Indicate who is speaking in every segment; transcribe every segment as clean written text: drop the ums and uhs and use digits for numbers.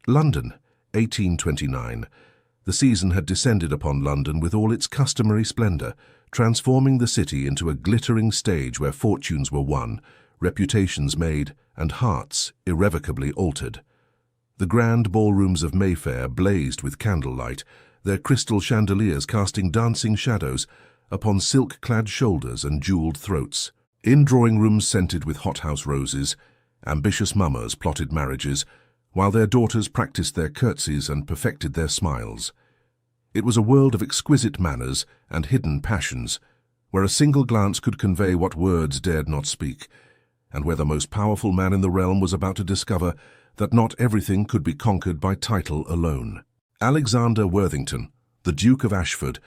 Speaker 1: London, 1829. The season had descended upon London with all its customary splendor, transforming the city into a glittering stage where fortunes were won, reputations made, and hearts irrevocably altered. The grand ballrooms of Mayfair blazed with candlelight, their crystal chandeliers casting dancing shadows upon silk-clad shoulders and jeweled throats. In drawing-rooms scented with hothouse roses, ambitious mummers plotted marriages, while their daughters practiced their curtsies and perfected their smiles. It was a world of exquisite manners and hidden passions, where a single glance could convey what words dared not speak, and where the most powerful man in the realm was about to discover that not everything could be conquered by title alone. Alexander Worthington, the Duke of Ashford,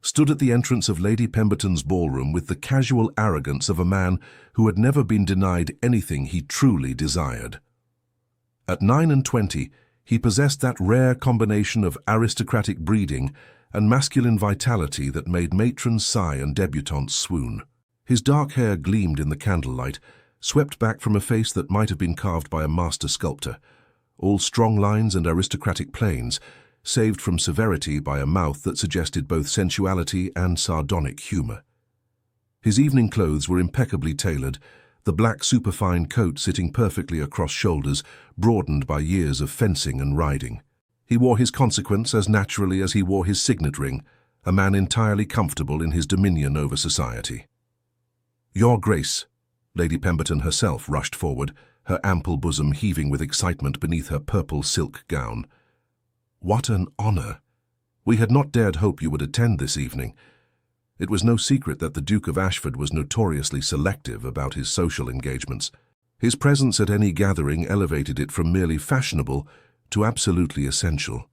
Speaker 1: stood at the entrance of Lady Pemberton's ballroom with the casual arrogance of a man who had never been denied anything he truly desired. At 29, he possessed that rare combination of aristocratic breeding and masculine vitality that made matrons sigh and debutantes swoon. His dark hair gleamed in the candlelight, swept back from a face that might have been carved by a master sculptor, all strong lines and aristocratic planes, saved from severity by a mouth that suggested both sensuality and sardonic humor. His evening clothes were impeccably tailored, the black superfine coat sitting perfectly across shoulders, broadened by years of fencing and riding. He wore his consequence as naturally as he wore his signet ring, a man entirely comfortable in his dominion over society. "Your Grace," Lady Pemberton herself rushed forward, her ample bosom heaving with excitement beneath her purple silk gown. "What an honor! We had not dared hope you would attend this evening." It was no secret that the Duke of Ashford was notoriously selective about his social engagements. His presence at any gathering elevated it from merely fashionable to absolutely essential.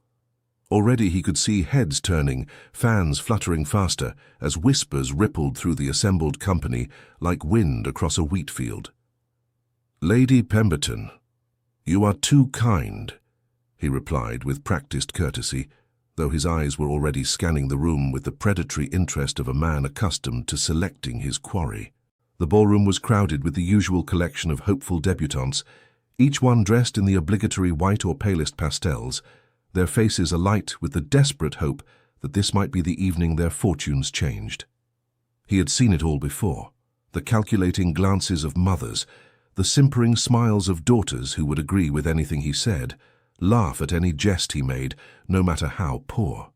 Speaker 1: Already he could see heads turning, fans fluttering faster, as whispers rippled through the assembled company like wind across a wheat field. "Lady Pemberton, you are too kind," he replied with practiced courtesy, though his eyes were already scanning the room with the predatory interest of a man accustomed to selecting his quarry. The ballroom was crowded with the usual collection of hopeful debutantes, each one dressed in the obligatory white or palest pastels, their faces alight with the desperate hope that this might be the evening their fortunes changed. He had seen it all before, the calculating glances of mothers, the simpering smiles of daughters who would agree with anything he said, laugh at any jest he made, no matter how poor.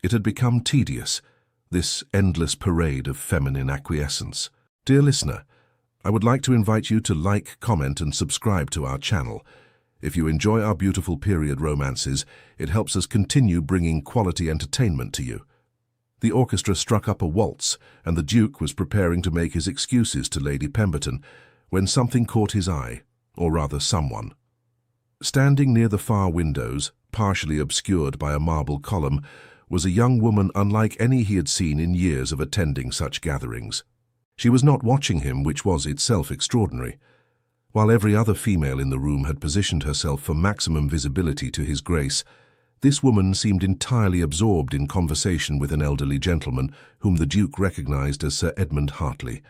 Speaker 1: It had become tedious, this endless parade of feminine acquiescence. Dear listener, I would like to invite you to like, comment, and subscribe to our channel. If you enjoy our beautiful period romances, it helps us continue bringing quality entertainment to you. The orchestra struck up a waltz, and the Duke was preparing to make his excuses to Lady Pemberton, when something caught his eye, or rather someone. Standing near the far windows, partially obscured by a marble column, was a young woman unlike any he had seen in years of attending such gatherings. She was not watching him, which was itself extraordinary. While every other female in the room had positioned herself for maximum visibility to his grace, this woman seemed entirely absorbed in conversation with an elderly gentleman whom the Duke recognized as Sir Edmund Hartley,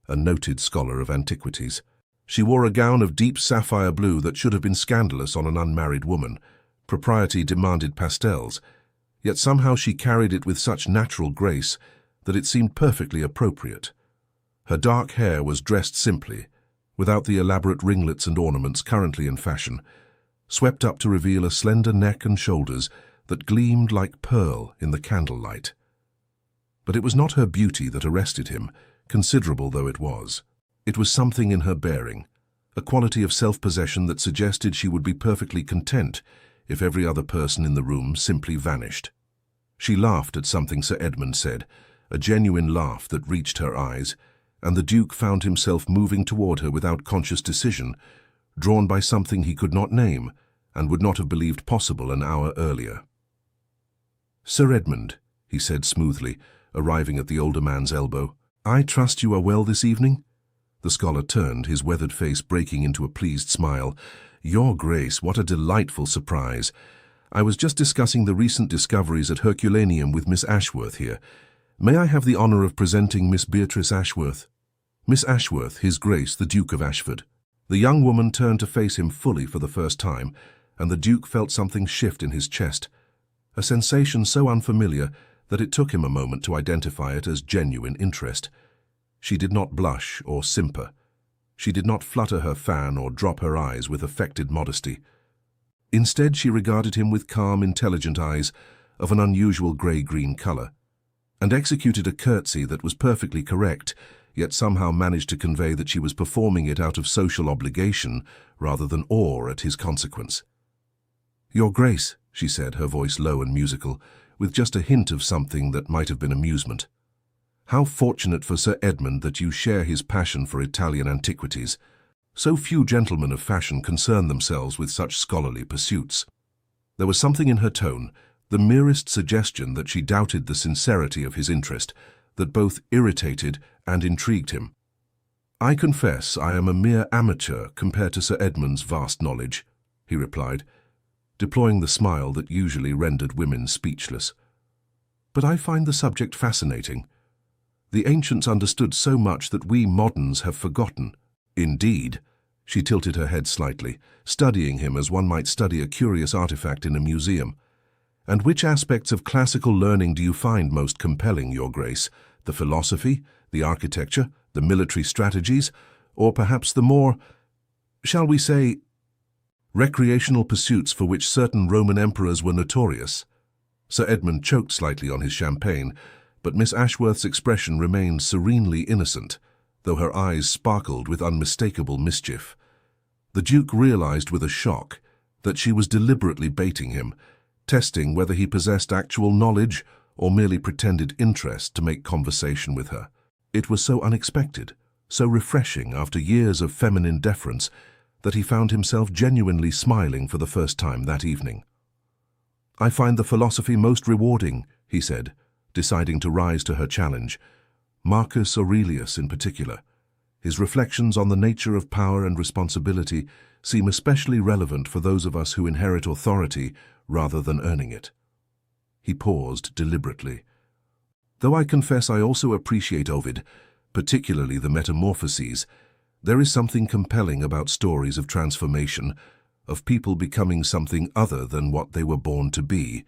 Speaker 1: a noted scholar of antiquities. She wore a gown of deep sapphire blue that should have been scandalous on an unmarried woman. Propriety demanded pastels, yet somehow she carried it with such natural grace that it seemed perfectly appropriate. Her dark hair was dressed simply, without the elaborate ringlets and ornaments currently in fashion, swept up to reveal a slender neck and shoulders that gleamed like pearl in the candlelight. But it was not her beauty that arrested him, considerable though it was. It was something in her bearing, a quality of self-possession that suggested she would be perfectly content if every other person in the room simply vanished. She laughed at something Sir Edmund said, a genuine laugh that reached her eyes, and the Duke found himself moving toward her without conscious decision, drawn by something he could not name and would not have believed possible an hour earlier. "Sir Edmund," he said smoothly, arriving at the older man's elbow, "I trust you are well this evening?" The scholar turned, his weathered face breaking into a pleased smile. "Your Grace, what a delightful surprise. I was just discussing the recent discoveries at Herculaneum with Miss Ashworth here. May I have the honor of presenting Miss Beatrice Ashworth?" "Miss Ashworth, His Grace, the Duke of Ashford." The young woman turned to face him fully for the first time, and the Duke felt something shift in his chest, a sensation so unfamiliar that it took him a moment to identify it as genuine interest. She did not blush or simper. She did not flutter her fan or drop her eyes with affected modesty. Instead, she regarded him with calm, intelligent eyes of an unusual grey-green colour, and executed a curtsy that was perfectly correct, yet somehow managed to convey that she was performing it out of social obligation rather than awe at his consequence. "Your Grace," she said, her voice low and musical, with just a hint of something that might have been amusement. "How fortunate for Sir Edmund that you share his passion for Italian antiquities. So few gentlemen of fashion concern themselves with such scholarly pursuits." There was something in her tone, the merest suggestion that she doubted the sincerity of his interest, that both irritated and intrigued him. "I confess I am a mere amateur compared to Sir Edmund's vast knowledge," he replied, deploying the smile that usually rendered women speechless. "But I find the subject fascinating. The ancients understood so much that we moderns have forgotten." "Indeed." She tilted her head slightly, studying him as one might study a curious artifact in a museum. "And which aspects of classical learning do you find most compelling, Your Grace? The philosophy, the architecture, the military strategies, or perhaps the more, shall we say, recreational pursuits for which certain Roman emperors were notorious?" Sir Edmund choked slightly on his champagne, but Miss Ashworth's expression remained serenely innocent, though her eyes sparkled with unmistakable mischief. The Duke realized with a shock that she was deliberately baiting him, testing whether he possessed actual knowledge or merely pretended interest to make conversation with her. It was so unexpected, so refreshing after years of feminine deference, that he found himself genuinely smiling for the first time that evening. "I find the philosophy most rewarding," he said, deciding to rise to her challenge. "Marcus Aurelius in particular. His reflections on the nature of power and responsibility seem especially relevant for those of us who inherit authority rather than earning it." He paused deliberately. "Though I confess I also appreciate Ovid, particularly the Metamorphoses, there is something compelling about stories of transformation, of people becoming something other than what they were born to be."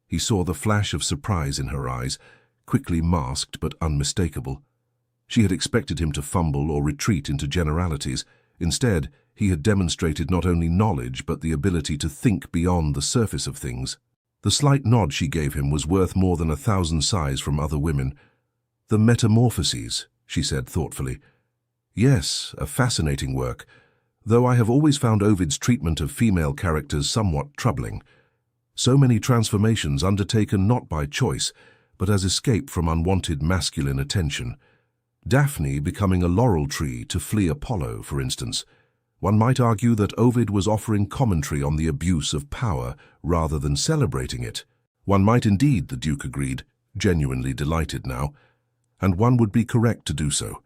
Speaker 1: He saw the flash of surprise in her eyes, quickly masked but unmistakable. She had expected him to fumble or retreat into generalities. Instead, he had demonstrated not only knowledge but the ability to think beyond the surface of things. The slight nod she gave him was worth more than 1,000 sighs from other women. "The Metamorphoses," she said thoughtfully. "Yes, a fascinating work, though I have always found Ovid's treatment of female characters somewhat troubling. So many transformations undertaken not by choice, but as escape from unwanted masculine attention. Daphne becoming a laurel tree to flee Apollo, for instance. One might argue that Ovid was offering commentary on the abuse of power rather than celebrating it. One might indeed, the Duke agreed, genuinely delighted now, and one would be correct to do so.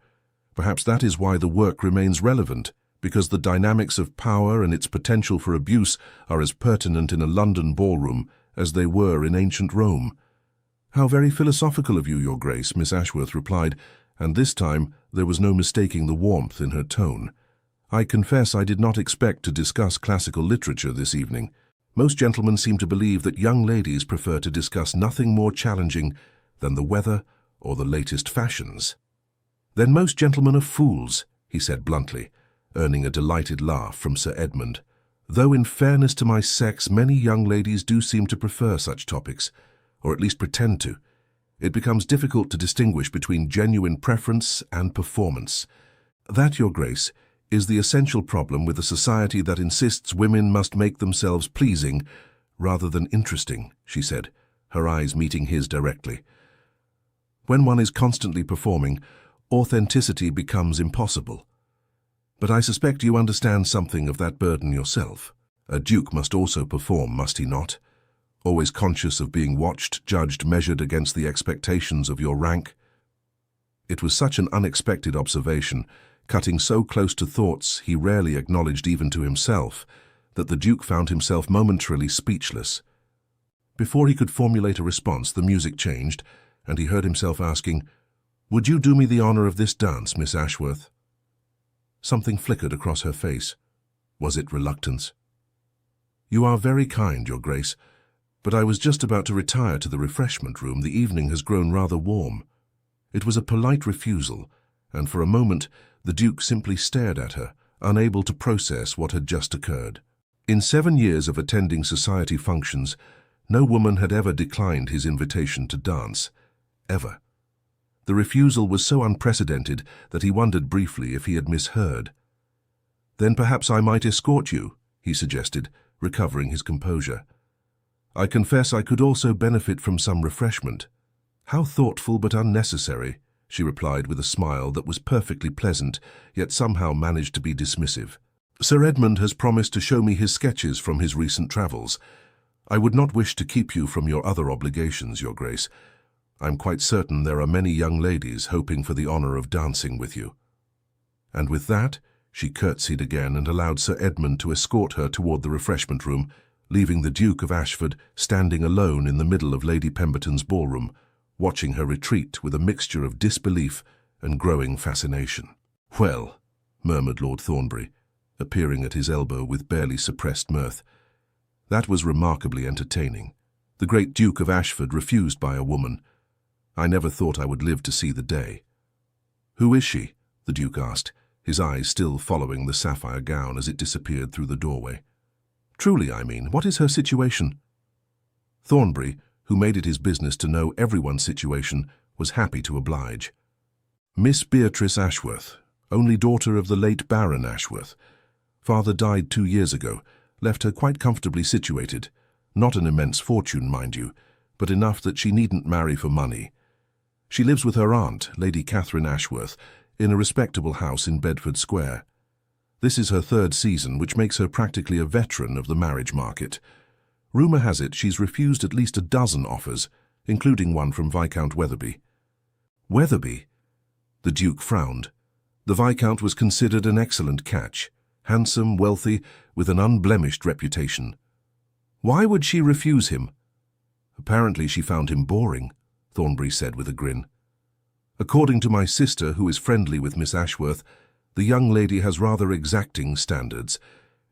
Speaker 1: Perhaps that is why the work remains relevant, because the dynamics of power and its potential for abuse are as pertinent in a London ballroom as they were in ancient Rome. "How very philosophical of you, Your Grace," Miss Ashworth replied, and this time there was no mistaking the warmth in her tone. "I confess I did not expect to discuss classical literature this evening. Most gentlemen seem to believe that young ladies prefer to discuss nothing more challenging than the weather or the latest fashions." "Then most gentlemen are fools," he said bluntly, earning a delighted laugh from Sir Edmund. "Though in fairness to my sex, many young ladies do seem to prefer such topics, or at least pretend to. It becomes difficult to distinguish between genuine preference and performance. That, Your Grace, is the essential problem with a society that insists women must make themselves pleasing rather than interesting," she said, her eyes meeting his directly. "When one is constantly performing, authenticity becomes impossible. But I suspect you understand something of that burden yourself. A duke must also perform, must he not? Always conscious of being watched, judged, measured against the expectations of your rank." It was such an unexpected observation, cutting so close to thoughts he rarely acknowledged even to himself, that the Duke found himself momentarily speechless. Before he could formulate a response, the music changed, and he heard himself asking, "Would you do me the honor of this dance, Miss Ashworth?" Something flickered across her face. Was it reluctance? "You are very kind, Your Grace, but I was just about to retire to the refreshment room. The evening has grown rather warm." It was a polite refusal, and for a moment the Duke simply stared at her, unable to process what had just occurred. In 7 years of attending society functions, no woman had ever declined his invitation to dance. Ever. The refusal was so unprecedented that he wondered briefly if he had misheard. "Then perhaps I might escort you," he suggested, recovering his composure. "I confess I could also benefit from some refreshment." "How thoughtful but unnecessary," she replied with a smile that was perfectly pleasant, yet somehow managed to be dismissive. "Sir Edmund has promised to show me his sketches from his recent travels. I would not wish to keep you from your other obligations, Your Grace. I'm quite certain there are many young ladies hoping for the honor of dancing with you." And with that, she curtsied again and allowed Sir Edmund to escort her toward the refreshment room, leaving the Duke of Ashford standing alone in the middle of Lady Pemberton's ballroom, watching her retreat with a mixture of disbelief and growing fascination. "Well," murmured Lord Thornbury, appearing at his elbow with barely suppressed mirth, "that was remarkably entertaining. The great Duke of Ashford refused by a woman. I never thought I would live to see the day." "Who is she?" the Duke asked, his eyes still following the sapphire gown as it disappeared through the doorway. "Truly, I mean, what is her situation?" Thornbury, who made it his business to know everyone's situation, was happy to oblige. "Miss Beatrice Ashworth, only daughter of the late Baron Ashworth. Father died 2 years ago, left her quite comfortably situated. Not an immense fortune, mind you, but enough that she needn't marry for money. She lives with her aunt, Lady Catherine Ashworth, in a respectable house in Bedford Square. This is her 3rd season, which makes her practically a veteran of the marriage market. Rumour has it she's refused at least a dozen offers, including one from Viscount Weatherby." "Weatherby?" The Duke frowned. The Viscount was considered an excellent catch, handsome, wealthy, with an unblemished reputation. "Why would she refuse him?" "Apparently she found him boring," Thornbury said with a grin. "According to my sister, who is friendly with Miss Ashworth, the young lady has rather exacting standards.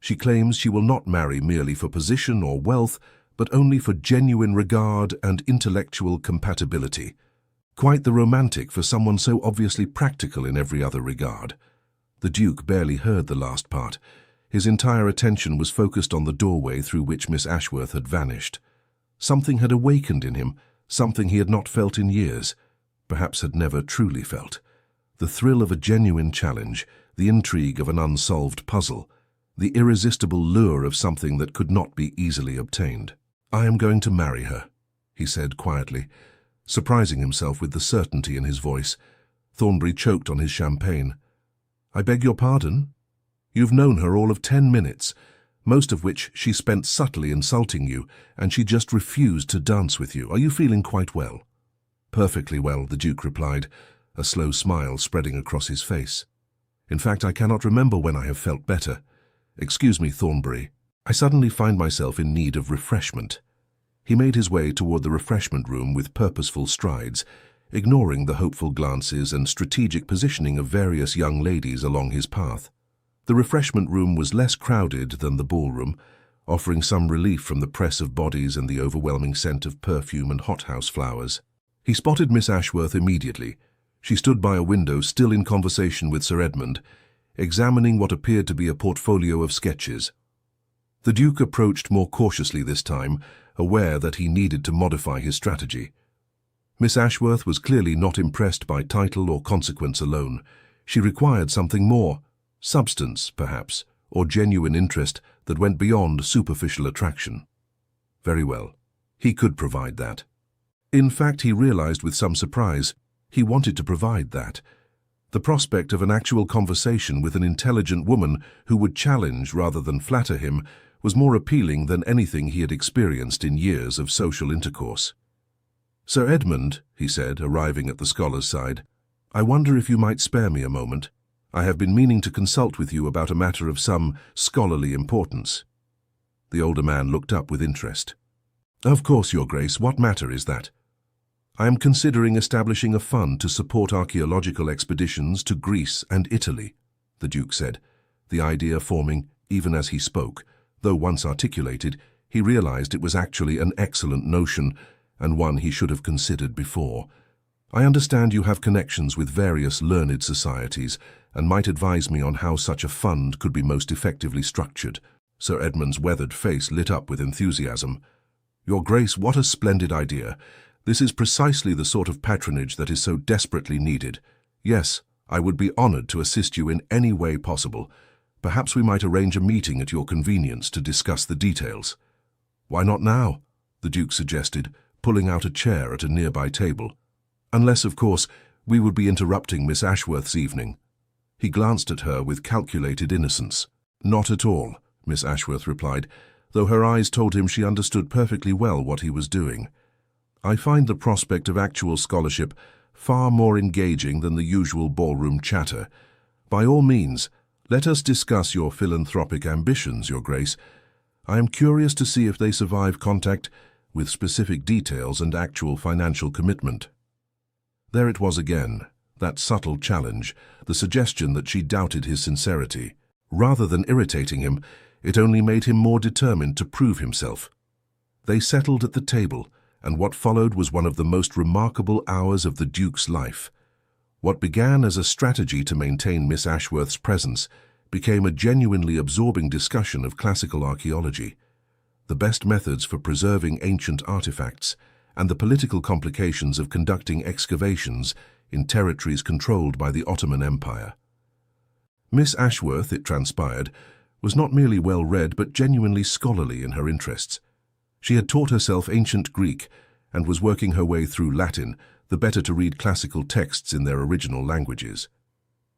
Speaker 1: She claims she will not marry merely for position or wealth, but only for genuine regard and intellectual compatibility. Quite the romantic for someone so obviously practical in every other regard." The Duke barely heard the last part. His entire attention was focused on the doorway through which Miss Ashworth had vanished. Something had awakened in him, something he had not felt in years, perhaps had never truly felt. The thrill of a genuine challenge, the intrigue of an unsolved puzzle, the irresistible lure of something that could not be easily obtained. "I am going to marry her," he said quietly, surprising himself with the certainty in his voice. Thornbury choked on his champagne. "I beg your pardon? You've known her all of 10 minutes, most of which she spent subtly insulting you, and she just refused to dance with you. Are you feeling quite well?" "Perfectly well," the Duke replied, a slow smile spreading across his face. "In fact, I cannot remember when I have felt better. Excuse me, Thornbury. I suddenly find myself in need of refreshment." He made his way toward the refreshment room with purposeful strides, ignoring the hopeful glances and strategic positioning of various young ladies along his path. The refreshment room was less crowded than the ballroom, offering some relief from the press of bodies and the overwhelming scent of perfume and hothouse flowers. He spotted Miss Ashworth immediately. She stood by a window, still in conversation with Sir Edmund, examining what appeared to be a portfolio of sketches. The Duke approached more cautiously this time, aware that he needed to modify his strategy. Miss Ashworth was clearly not impressed by title or consequence alone. She required something more, substance, perhaps, or genuine interest that went beyond superficial attraction. Very well, he could provide that. In fact, he realized with some surprise, he wanted to provide that. The prospect of an actual conversation with an intelligent woman who would challenge rather than flatter him was more appealing than anything he had experienced in years of social intercourse. "Sir Edmund," he said, arriving at the scholar's side, "I wonder if you might spare me a moment. I have been meaning to consult with you about a matter of some scholarly importance." The older man looked up with interest. "Of course, Your Grace. What matter is that?" "I am considering establishing a fund to support archaeological expeditions to Greece and Italy," the Duke said, the idea forming, even as he spoke, Though once articulated, he realized it was actually an excellent notion, and one he should have considered before. "I understand you have connections with various learned societies, and might advise me on how such a fund could be most effectively structured." Sir Edmund's weathered face lit up with enthusiasm. "Your Grace, what a splendid idea! This is precisely the sort of patronage that is so desperately needed. Yes, I would be honored to assist you in any way possible. Perhaps we might arrange a meeting at your convenience to discuss the details." "Why not now?" the Duke suggested, pulling out a chair at a nearby table. "Unless, of course, we would be interrupting Miss Ashworth's evening." He glanced at her with calculated innocence. "Not at all," Miss Ashworth replied, though her eyes told him she understood perfectly well what he was doing. "I find the prospect of actual scholarship far more engaging than the usual ballroom chatter. By all means, let us discuss your philanthropic ambitions, Your Grace. I am curious to see if they survive contact with specific details and actual financial commitment." There it was again, that subtle challenge, the suggestion that she doubted his sincerity. Rather than irritating him, it only made him more determined to prove himself. They settled at the table, and what followed was one of the most remarkable hours of the Duke's life. What began as a strategy to maintain Miss Ashworth's presence became a genuinely absorbing discussion of classical archaeology, the best methods for preserving ancient artifacts, and the political complications of conducting excavations in territories controlled by the Ottoman Empire. Miss Ashworth, it transpired, was not merely well-read but genuinely scholarly in her interests. She had taught herself ancient Greek and was working her way through Latin, the better to read classical texts in their original languages.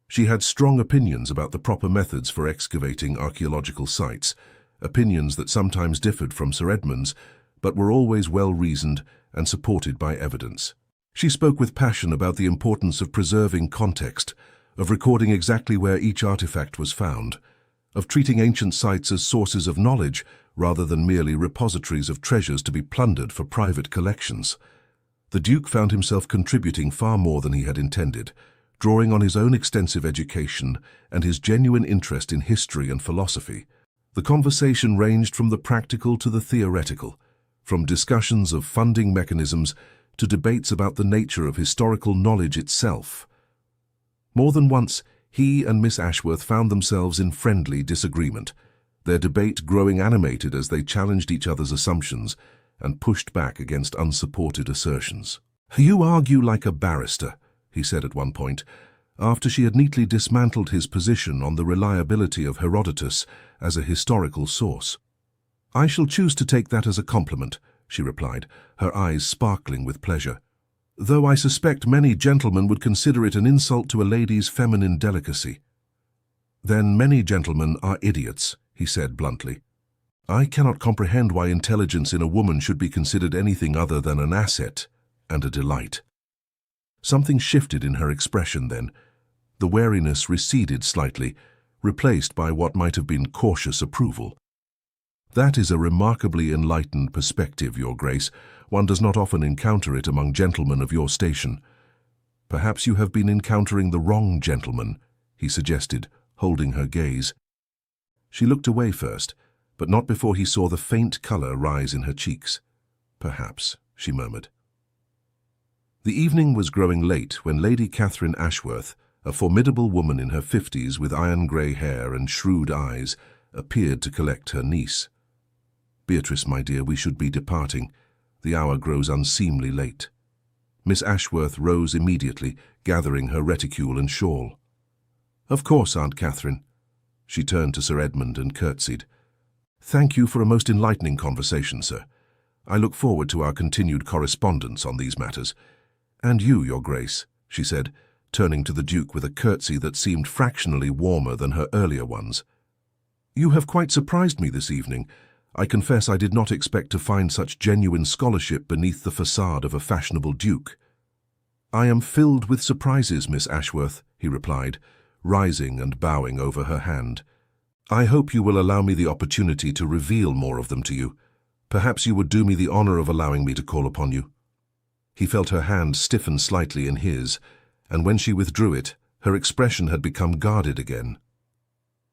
Speaker 1: She had strong opinions about the proper methods for excavating archaeological sites, opinions that sometimes differed from Sir Edmund's, but were always well-reasoned and supported by evidence. She spoke with passion about the importance of preserving context, of recording exactly where each artifact was found, of treating ancient sites as sources of knowledge rather than merely repositories of treasures to be plundered for private collections. The Duke found himself contributing far more than he had intended, drawing on his own extensive education and his genuine interest in history and philosophy. The conversation ranged from the practical to the theoretical, from discussions of funding mechanisms to debates about the nature of historical knowledge itself. More than once, he and Miss Ashworth found themselves in friendly disagreement, their debate growing animated as they challenged each other's assumptions and pushed back against unsupported assertions. "You argue like a barrister," he said at one point, after she had neatly dismantled his position on the reliability of Herodotus as a historical source. "I shall choose to take that as a compliment," she replied, her eyes sparkling with pleasure, "though I suspect many gentlemen would consider it an insult to a lady's feminine delicacy." "Then many gentlemen are idiots," he said bluntly. "I cannot comprehend why intelligence in a woman should be considered anything other than an asset and a delight." Something shifted in her expression then. The wariness receded slightly, replaced by what might have been cautious approval. "That is a remarkably enlightened perspective, Your Grace. One does not often encounter it among gentlemen of your station." "Perhaps you have been encountering the wrong gentleman," he suggested, holding her gaze. She looked away first, but not before he saw the faint color rise in her cheeks. "Perhaps," she murmured. The evening was growing late when Lady Catherine Ashworth, a formidable woman in her 50s with iron-grey hair and shrewd eyes, appeared to collect her niece. "Beatrice, my dear, we should be departing. The hour grows unseemly late." Miss Ashworth rose immediately, gathering her reticule and shawl. "Of course, Aunt Catherine." She turned to Sir Edmund and curtsied. "Thank you for a most enlightening conversation, sir. I look forward to our continued correspondence on these matters. And you, Your Grace," she said, turning to the Duke with a curtsy that seemed fractionally warmer than her earlier ones. "You have quite surprised me this evening. I confess I did not expect to find such genuine scholarship beneath the facade of a fashionable duke." "I am filled with surprises, Miss Ashworth," he replied, rising and bowing over her hand. "I hope you will allow me the opportunity to reveal more of them to you. Perhaps you would do me the honor of allowing me to call upon you." He felt her hand stiffen slightly in his, and when she withdrew it, her expression had become guarded again.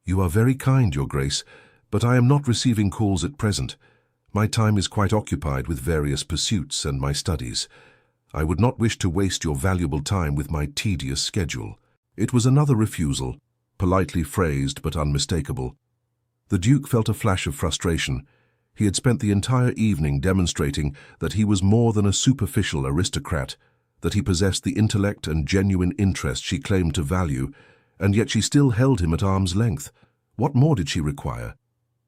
Speaker 1: "You are very kind, Your Grace, but I am not receiving calls at present. My time is quite occupied with various pursuits and my studies. I would not wish to waste your valuable time with my tedious schedule." It was another refusal, politely phrased but unmistakable. The Duke felt a flash of frustration. He had spent the entire evening demonstrating that he was more than a superficial aristocrat, that he possessed the intellect and genuine interest she claimed to value, and yet she still held him at arm's length. What more did she require?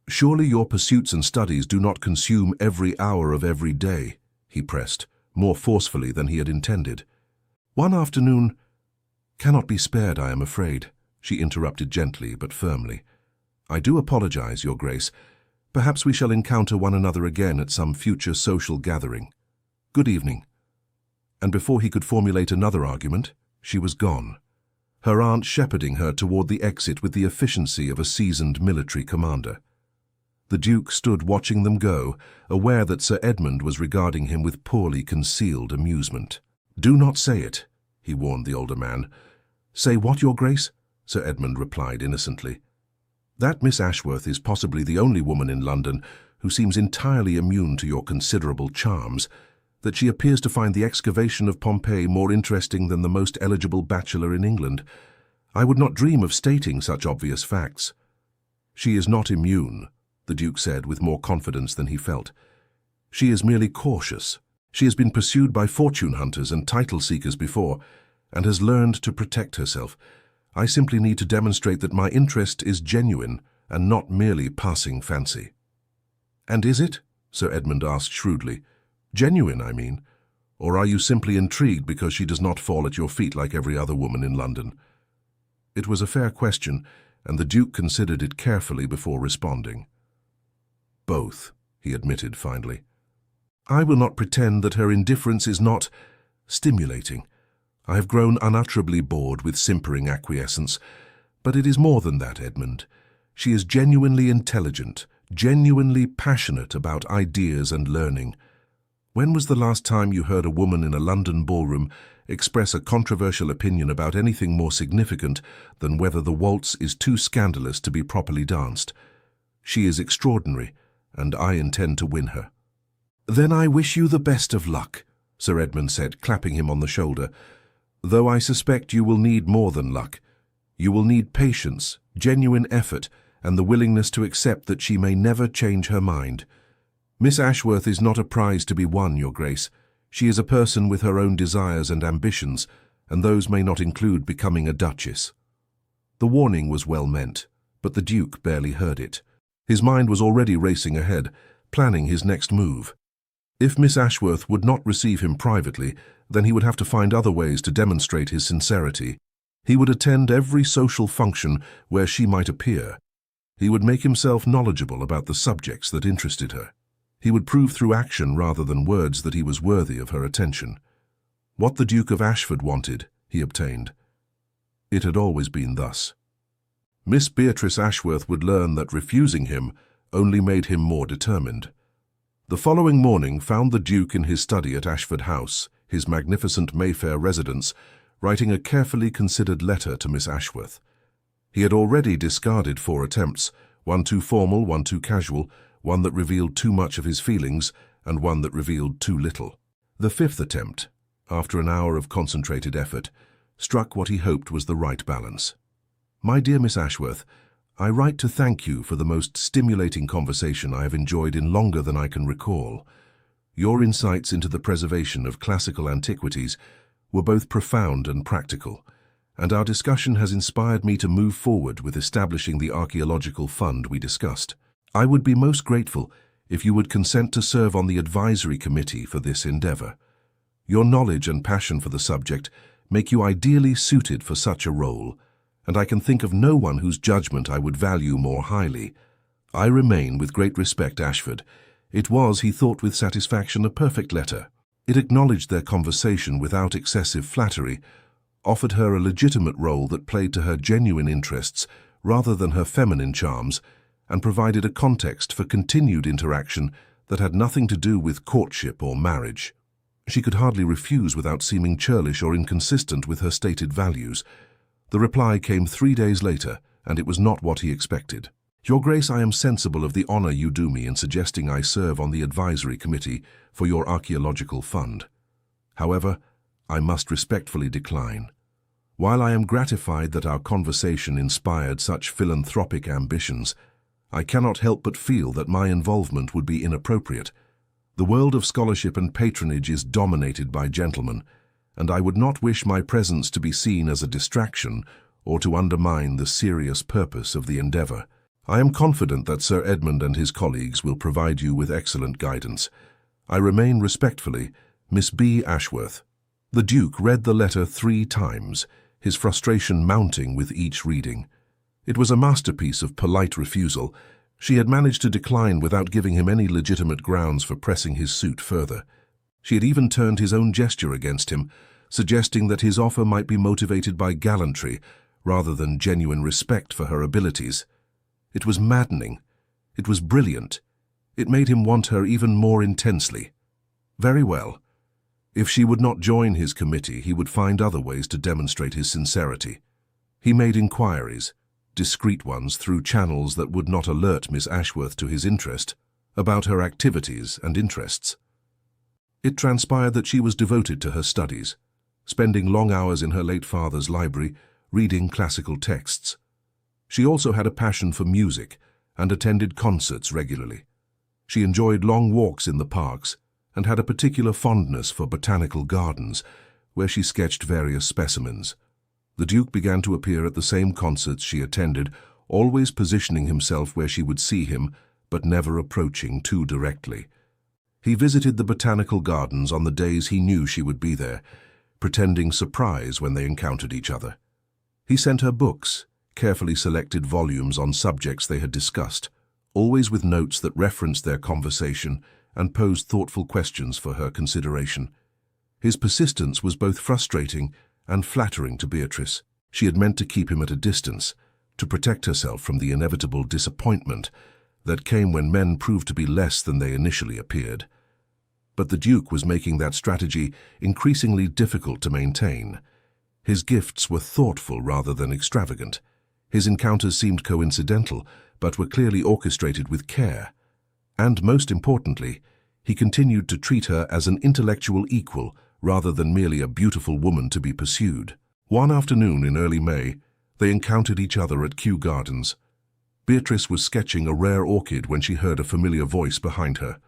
Speaker 1: "Surely your pursuits and studies do not consume every hour of every day," he pressed, more forcefully than he had intended. "One afternoon—" "Cannot be spared, I am afraid," she interrupted gently but firmly. "I do apologize, Your Grace. Perhaps we shall encounter one another again at some future social gathering. Good evening." And before he could formulate another argument, she was gone, her aunt shepherding her toward the exit with the efficiency of a seasoned military commander. The Duke stood watching them go, aware that Sir Edmund was regarding him with poorly concealed amusement. "Do not say it," he warned the older man. "Say what, Your Grace?" Sir Edmund replied innocently. "That Miss Ashworth is possibly the only woman in London who seems entirely immune to your considerable charms, that she appears to find the excavation of Pompeii more interesting than the most eligible bachelor in England. I would not dream of stating such obvious facts." "She is not immune," the Duke said with more confidence than he felt. "She is merely cautious. She has been pursued by fortune hunters and title seekers before, and has learned to protect herself. I simply need to demonstrate that my interest is genuine and not merely passing fancy." "And is it?" Sir Edmund asked shrewdly. "Genuine, I mean. Or are you simply intrigued because she does not fall at your feet like every other woman in London?" It was a fair question, and the Duke considered it carefully before responding. "Both," he admitted finally. "I will not pretend that her indifference is not stimulating. I have grown unutterably bored with simpering acquiescence, but it is more than that, Edmund. She is genuinely intelligent, genuinely passionate about ideas and learning. When was the last time you heard a woman in a London ballroom express a controversial opinion about anything more significant than whether the waltz is too scandalous to be properly danced? She is extraordinary, and I intend to win her." "Then I wish you the best of luck," Sir Edmund said, clapping him on the shoulder. "Though I suspect you will need more than luck. You will need patience, genuine effort, and the willingness to accept that she may never change her mind. Miss Ashworth is not a prize to be won, Your Grace. She is a person with her own desires and ambitions, and those may not include becoming a duchess." The warning was well meant, but the Duke barely heard it. His mind was already racing ahead, planning his next move. If Miss Ashworth would not receive him privately, then he would have to find other ways to demonstrate his sincerity. He would attend every social function where she might appear. He would make himself knowledgeable about the subjects that interested her. He would prove through action rather than words that he was worthy of her attention. What the Duke of Ashford wanted, he obtained. It had always been thus. Miss Beatrice Ashworth would learn that refusing him only made him more determined. The following morning found the Duke in his study at Ashford House, his magnificent Mayfair residence, writing a carefully considered letter to Miss Ashworth. He had already discarded 4 attempts, one too formal, one too casual, one that revealed too much of his feelings, and one that revealed too little. The 5th attempt, after an hour of concentrated effort, struck what he hoped was the right balance. "My dear Miss Ashworth, I write to thank you for the most stimulating conversation I have enjoyed in longer than I can recall. Your insights into the preservation of classical antiquities were both profound and practical, and our discussion has inspired me to move forward with establishing the archaeological fund we discussed. I would be most grateful if you would consent to serve on the advisory committee for this endeavor. Your knowledge and passion for the subject make you ideally suited for such a role, and I can think of no one whose judgment I would value more highly. I remain, with great respect, Ashford." It was, he thought with satisfaction, a perfect letter. It acknowledged their conversation without excessive flattery, offered her a legitimate role that played to her genuine interests rather than her feminine charms, and provided a context for continued interaction that had nothing to do with courtship or marriage. She could hardly refuse without seeming churlish or inconsistent with her stated values. The reply came 3 days later, and it was not what he expected. Your Grace, I am sensible of the honor you do me in suggesting I serve on the advisory committee for your archaeological fund. However, I must respectfully decline. While I am gratified that our conversation inspired such philanthropic ambitions, I cannot help but feel that my involvement would be inappropriate. The world of scholarship and patronage is dominated by gentlemen, and I would not wish my presence to be seen as a distraction or to undermine the serious purpose of the endeavor. I am confident that Sir Edmund and his colleagues will provide you with excellent guidance. I remain respectfully, Miss B. Ashworth. The Duke read the letter 3 times, his frustration mounting with each reading. It was a masterpiece of polite refusal. She had managed to decline without giving him any legitimate grounds for pressing his suit further. She had even turned his own gesture against him, suggesting that his offer might be motivated by gallantry rather than genuine respect for her abilities. It was maddening. It was brilliant. It made him want her even more intensely. Very well. If she would not join his committee, he would find other ways to demonstrate his sincerity. He made inquiries, discreet ones through channels that would not alert Miss Ashworth to his interest, about her activities and interests. It transpired that she was devoted to her studies, spending long hours in her late father's library, reading classical texts. She also had a passion for music and attended concerts regularly. She enjoyed long walks in the parks and had a particular fondness for botanical gardens, where she sketched various specimens. The Duke began to appear at the same concerts she attended, always positioning himself where she would see him, but never approaching too directly. He visited the botanical gardens on the days he knew she would be there, pretending surprise when they encountered each other. He sent her books, carefully selected volumes on subjects they had discussed, always with notes that referenced their conversation and posed thoughtful questions for her consideration. His persistence was both frustrating and flattering to Beatrice. She had meant to keep him at a distance, to protect herself from the inevitable disappointment that came when men proved to be less than they initially appeared. But the Duke was making that strategy increasingly difficult to maintain. His gifts were thoughtful rather than extravagant. His encounters seemed coincidental, but were clearly orchestrated with care. And most importantly, he continued to treat her as an intellectual equal rather than merely a beautiful woman to be pursued. One afternoon in early May, they encountered each other at Kew Gardens. Beatrice was sketching a rare orchid when she heard a familiar voice behind her.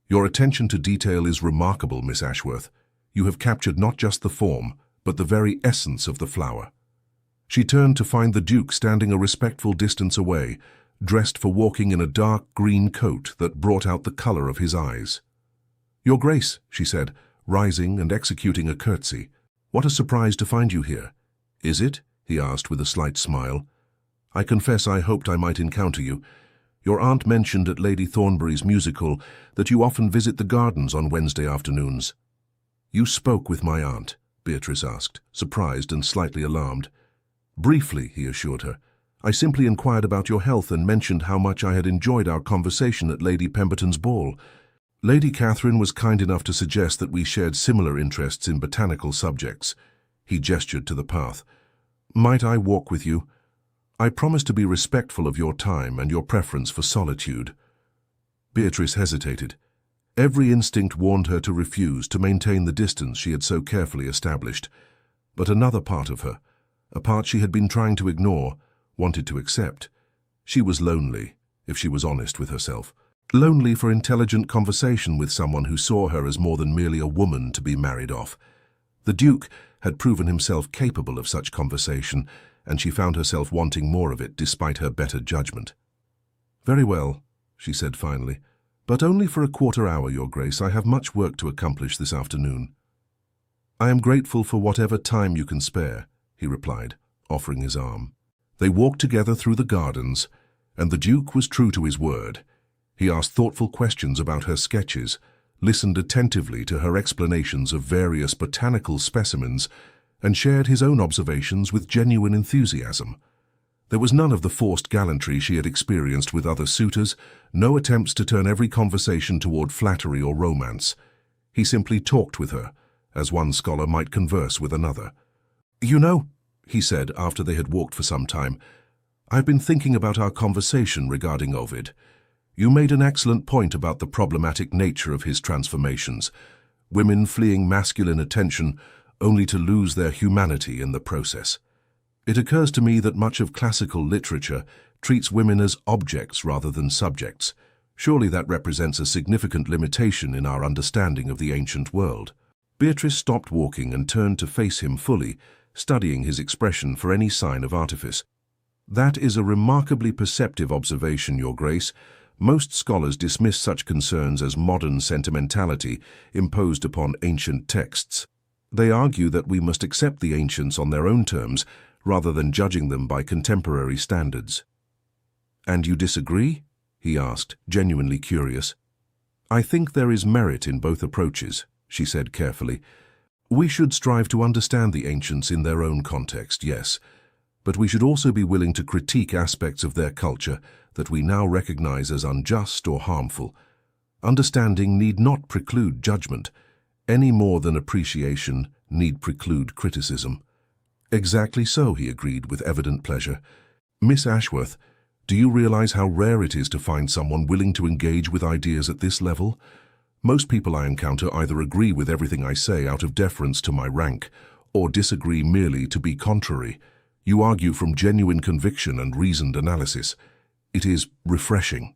Speaker 1: "Your attention to detail is remarkable, Miss Ashworth. You have captured not just the form, but the very essence of the flower." She turned to find the Duke standing a respectful distance away, dressed for walking in a dark green coat that brought out the color of his eyes. "Your Grace," she said, rising and executing a curtsy. "What a surprise to find you here." "Is it?" he asked with a slight smile. "I confess I hoped I might encounter you. Your aunt mentioned at Lady Thornbury's musical that you often visit the gardens on Wednesday afternoons." "You spoke with my aunt?" Beatrice asked, surprised and slightly alarmed. "Briefly," he assured her. "I simply inquired about your health and mentioned how much I had enjoyed our conversation at Lady Pemberton's ball. Lady Catherine was kind enough to suggest that we shared similar interests in botanical subjects." He gestured to the path. "Might I walk with you? I promise to be respectful of your time and your preference for solitude." Beatrice hesitated. Every instinct warned her to refuse, to maintain the distance she had so carefully established. But another part of her, a part she had been trying to ignore, wanted to accept. She was lonely, if she was honest with herself. Lonely for intelligent conversation with someone who saw her as more than merely a woman to be married off. The Duke had proven himself capable of such conversation, and she found herself wanting more of it despite her better judgment. "Very well," she said finally, "but only for a quarter hour, Your Grace. I have much work to accomplish this afternoon." "I am grateful for whatever time you can spare," he replied, offering his arm. They walked together through the gardens, and the Duke was true to his word. He asked thoughtful questions about her sketches, listened attentively to her explanations of various botanical specimens, and shared his own observations with genuine enthusiasm. There was none of the forced gallantry she had experienced with other suitors, no attempts to turn every conversation toward flattery or romance. He simply talked with her, as one scholar might converse with another. "You know," he said after they had walked for some time, I've been thinking about our conversation regarding Ovid. You made an excellent point about the problematic nature of his transformations, women fleeing masculine attention only to lose their humanity in the process. It occurs to me that much of classical literature treats women as objects rather than subjects. Surely that represents a significant limitation in our understanding of the ancient world. Beatrice stopped walking and turned to face him fully, studying his expression for any sign of artifice. That is a remarkably perceptive observation, Your Grace. Most scholars dismiss such concerns as modern sentimentality imposed upon ancient texts. They argue that we must accept the ancients on their own terms, rather than judging them by contemporary standards. "And you disagree?" he asked, genuinely curious. "I think there is merit in both approaches," she said carefully. "We should strive to understand the ancients in their own context, yes, but we should also be willing to critique aspects of their culture that we now recognize as unjust or harmful. Understanding need not preclude judgment, any more than appreciation need preclude criticism." "Exactly so," he agreed with evident pleasure. "Miss Ashworth, do you realize how rare it is to find someone willing to engage with ideas at this level? Most people I encounter either agree with everything I say out of deference to my rank, or disagree merely to be contrary. You argue from genuine conviction and reasoned analysis. It is refreshing."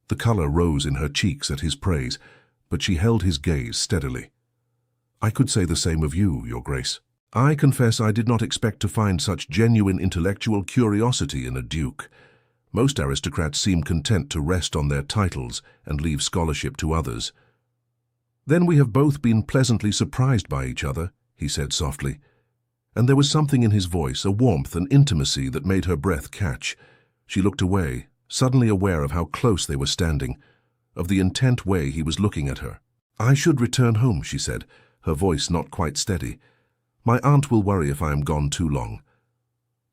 Speaker 1: The color rose in her cheeks at his praise, but she held his gaze steadily. "I could say the same of you, Your Grace. I confess I did not expect to find such genuine intellectual curiosity in a duke. Most aristocrats seem content to rest on their titles and leave scholarship to others." "Then we have both been pleasantly surprised by each other," he said softly. And there was something in his voice, a warmth and intimacy that made her breath catch. She looked away, suddenly aware of how close they were standing, of the intent way he was looking at her. "I should return home," she said, her voice not quite steady. "My aunt will worry if I am gone too long."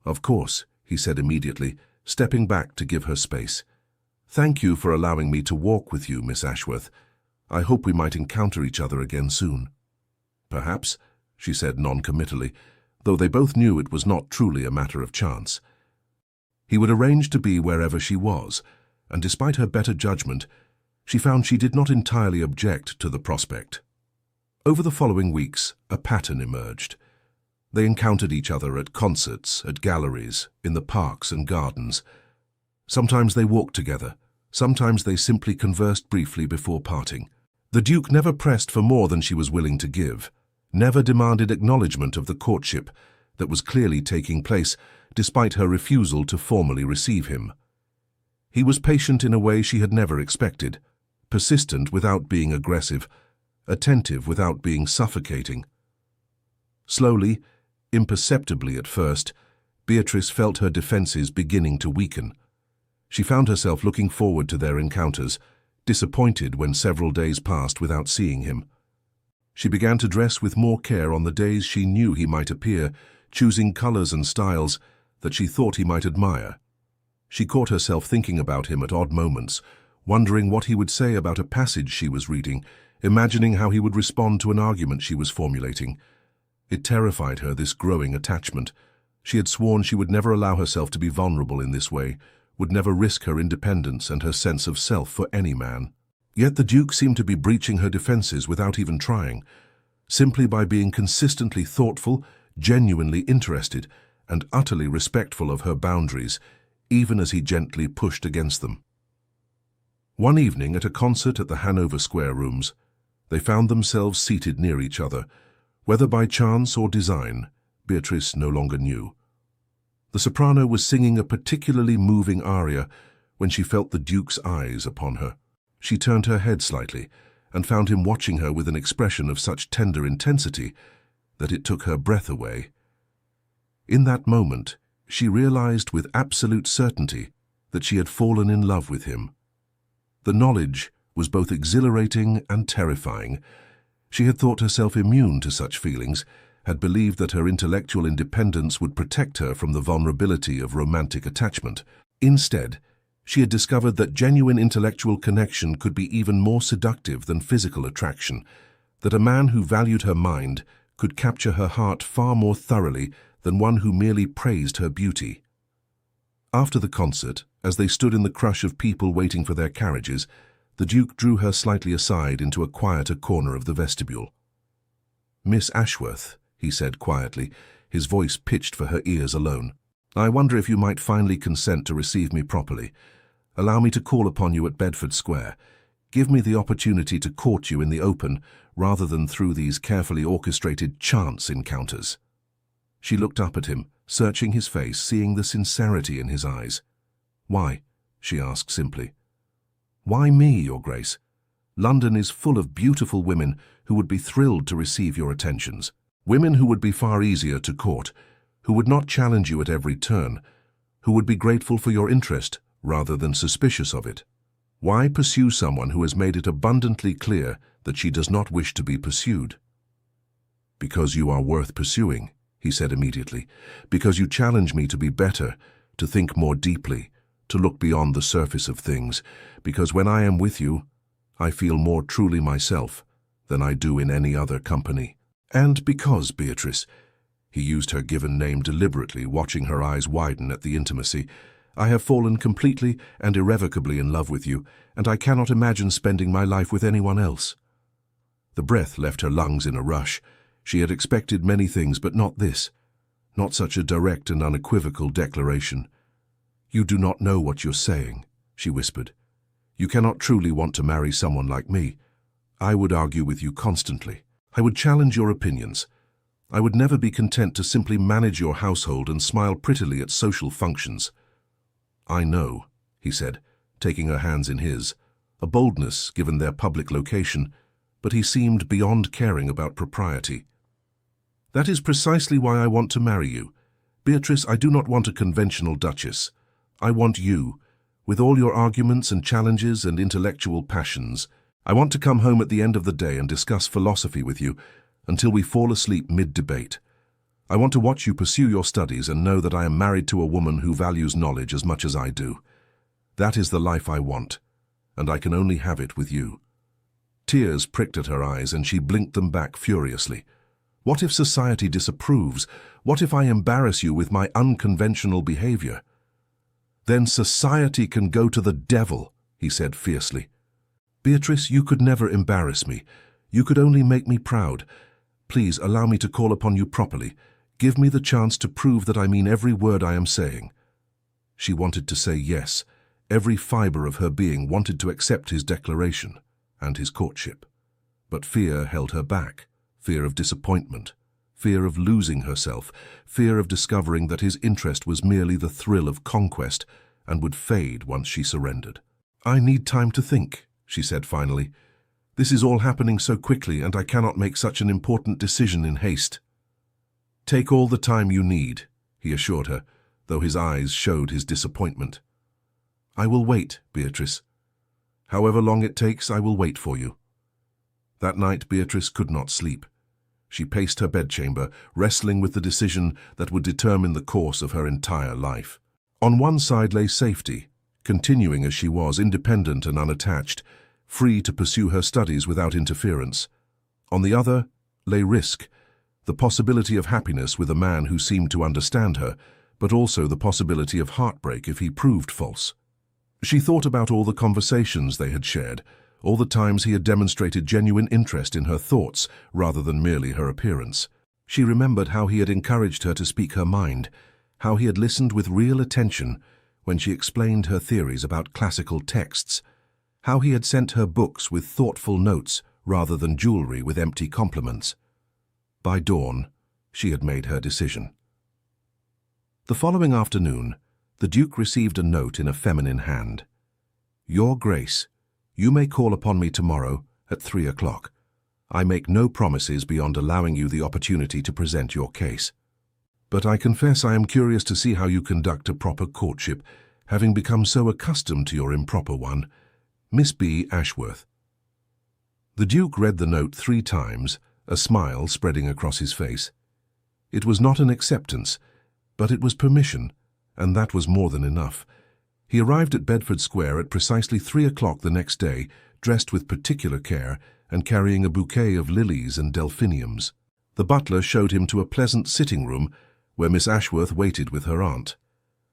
Speaker 1: "Of course," he said immediately, stepping back to give her space. "Thank you for allowing me to walk with you, Miss Ashworth. I hope we might encounter each other again soon." "Perhaps," she said non-committally, though they both knew it was not truly a matter of chance. He would arrange to be wherever she was, and despite her better judgment, she found she did not entirely object to the prospect. Over the following weeks, a pattern emerged. They encountered each other at concerts, at galleries, in the parks and gardens. Sometimes they walked together, sometimes they simply conversed briefly before parting. The Duke never pressed for more than she was willing to give, never demanded acknowledgement of the courtship that was clearly taking place, despite her refusal to formally receive him. He was patient in a way she had never expected, persistent without being aggressive, attentive without being suffocating. Slowly, imperceptibly at first, Beatrice felt her defenses beginning to weaken. She found herself looking forward to their encounters, disappointed when several days passed without seeing him. She began to dress with more care on the days she knew he might appear, choosing colors and styles that she thought he might admire. She caught herself thinking about him at odd moments, wondering what he would say about a passage she was reading, imagining how he would respond to an argument she was formulating. It terrified her, this growing attachment. She had sworn she would never allow herself to be vulnerable in this way, would never risk her independence and her sense of self for any man. Yet the Duke seemed to be breaching her defenses without even trying, simply by being consistently thoughtful, genuinely interested, and utterly respectful of her boundaries, even as he gently pushed against them. One evening at a concert at the Hanover Square Rooms, they found themselves seated near each other. Whether by chance or design, Beatrice no longer knew. The soprano was singing a particularly moving aria when she felt the Duke's eyes upon her. She turned her head slightly and found him watching her with an expression of such tender intensity that it took her breath away. In that moment, she realized with absolute certainty that she had fallen in love with him. The knowledge was both exhilarating and terrifying. She had thought herself immune to such feelings, had believed that her intellectual independence would protect her from the vulnerability of romantic attachment. Instead, she had discovered that genuine intellectual connection could be even more seductive than physical attraction, that a man who valued her mind could capture her heart far more thoroughly than one who merely praised her beauty. After the concert, as they stood in the crush of people waiting for their carriages, the Duke drew her slightly aside into a quieter corner of the vestibule. "Miss Ashworth," he said quietly, his voice pitched for her ears alone, "I wonder if you might finally consent to receive me properly. Allow me to call upon you at Bedford Square. Give me the opportunity to court you in the open, rather than through these carefully orchestrated chance encounters." She looked up at him, searching his face, seeing the sincerity in his eyes. "Why?" she asked simply. "Why me, Your Grace? London is full of beautiful women who would be thrilled to receive your attentions. Women who would be far easier to court, who would not challenge you at every turn, who would be grateful for your interest rather than suspicious of it. Why pursue someone who has made it abundantly clear that she does not wish to be pursued?" "Because you are worth pursuing," he said immediately. "Because you challenge me to be better, to think more deeply, to look beyond the surface of things. Because when I am with you, I feel more truly myself than I do in any other company. And because, Beatrice," he used her given name deliberately, watching her eyes widen at the intimacy, "I have fallen completely and irrevocably in love with you, and I cannot imagine spending my life with anyone else." The breath left her lungs in a rush. She had expected many things, but not this. Not such a direct and unequivocal declaration. "You do not know what you're saying," she whispered. "You cannot truly want to marry someone like me. I would argue with you constantly. I would challenge your opinions. I would never be content to simply manage your household and smile prettily at social functions." "I know," he said, taking her hands in his, a boldness given their public location, but he seemed beyond caring about propriety. "That is precisely why I want to marry you. Beatrice, I do not want a conventional duchess. I want you, with all your arguments and challenges and intellectual passions. I want to come home at the end of the day and discuss philosophy with you until we fall asleep mid-debate. I want to watch you pursue your studies and know that I am married to a woman who values knowledge as much as I do. That is the life I want, and I can only have it with you." Tears pricked at her eyes, and she blinked them back furiously. "What if society disapproves? What if I embarrass you with my unconventional behavior?" "Then society can go to the devil," he said fiercely. "Beatrice, you could never embarrass me. You could only make me proud. Please allow me to call upon you properly. Give me the chance to prove that I mean every word I am saying." She wanted to say yes. Every fiber of her being wanted to accept his declaration and his courtship. But fear held her back. Fear of disappointment. Fear of losing herself. Fear of discovering that his interest was merely the thrill of conquest and would fade once she surrendered. "I need time to think," she said finally. "This is all happening so quickly, and I cannot make such an important decision in haste." "Take all the time you need," he assured her, though his eyes showed his disappointment. "I will wait, Beatrice. However long it takes, I will wait for you." That night, Beatrice could not sleep. She paced her bedchamber, wrestling with the decision that would determine the course of her entire life. On one side lay safety, continuing as she was, independent and unattached, free to pursue her studies without interference. On the other lay risk, the possibility of happiness with a man who seemed to understand her, but also the possibility of heartbreak if he proved false. She thought about all the conversations they had shared, all the times he had demonstrated genuine interest in her thoughts rather than merely her appearance. She remembered how he had encouraged her to speak her mind, how he had listened with real attention when she explained her theories about classical texts, how he had sent her books with thoughtful notes rather than jewelry with empty compliments. By dawn, she had made her decision. The following afternoon, the Duke received a note in a feminine hand. "Your Grace, you may call upon me tomorrow at 3 o'clock. I make no promises beyond allowing you the opportunity to present your case. But I confess I am curious to see how you conduct a proper courtship, having become so accustomed to your improper one. Miss B. Ashworth." The Duke read the note 3 times, a smile spreading across his face. It was not an acceptance, but it was permission, and that was more than enough. He arrived at Bedford Square at precisely 3 o'clock the next day, dressed with particular care and carrying a bouquet of lilies and delphiniums. The butler showed him to a pleasant sitting room where Miss Ashworth waited with her aunt.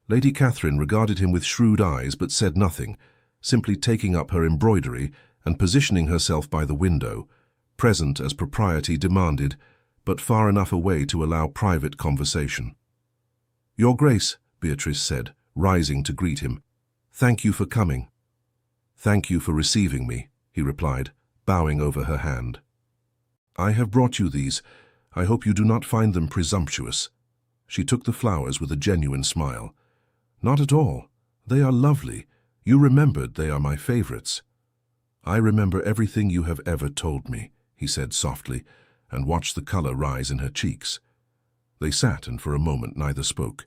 Speaker 1: Lady Catherine regarded him with shrewd eyes but said nothing, simply taking up her embroidery and positioning herself by the window, present as propriety demanded, but far enough away to allow private conversation. "Your Grace," Beatrice said, rising to greet him, "thank you for coming." "Thank you for receiving me," he replied, bowing over her hand. "I have brought you these. I hope you do not find them presumptuous." She took the flowers with a genuine smile. "Not at all. They are lovely. You remembered they are my favorites." "I remember everything you have ever told me," he said softly, and watched the color rise in her cheeks. They sat, and for a moment neither spoke.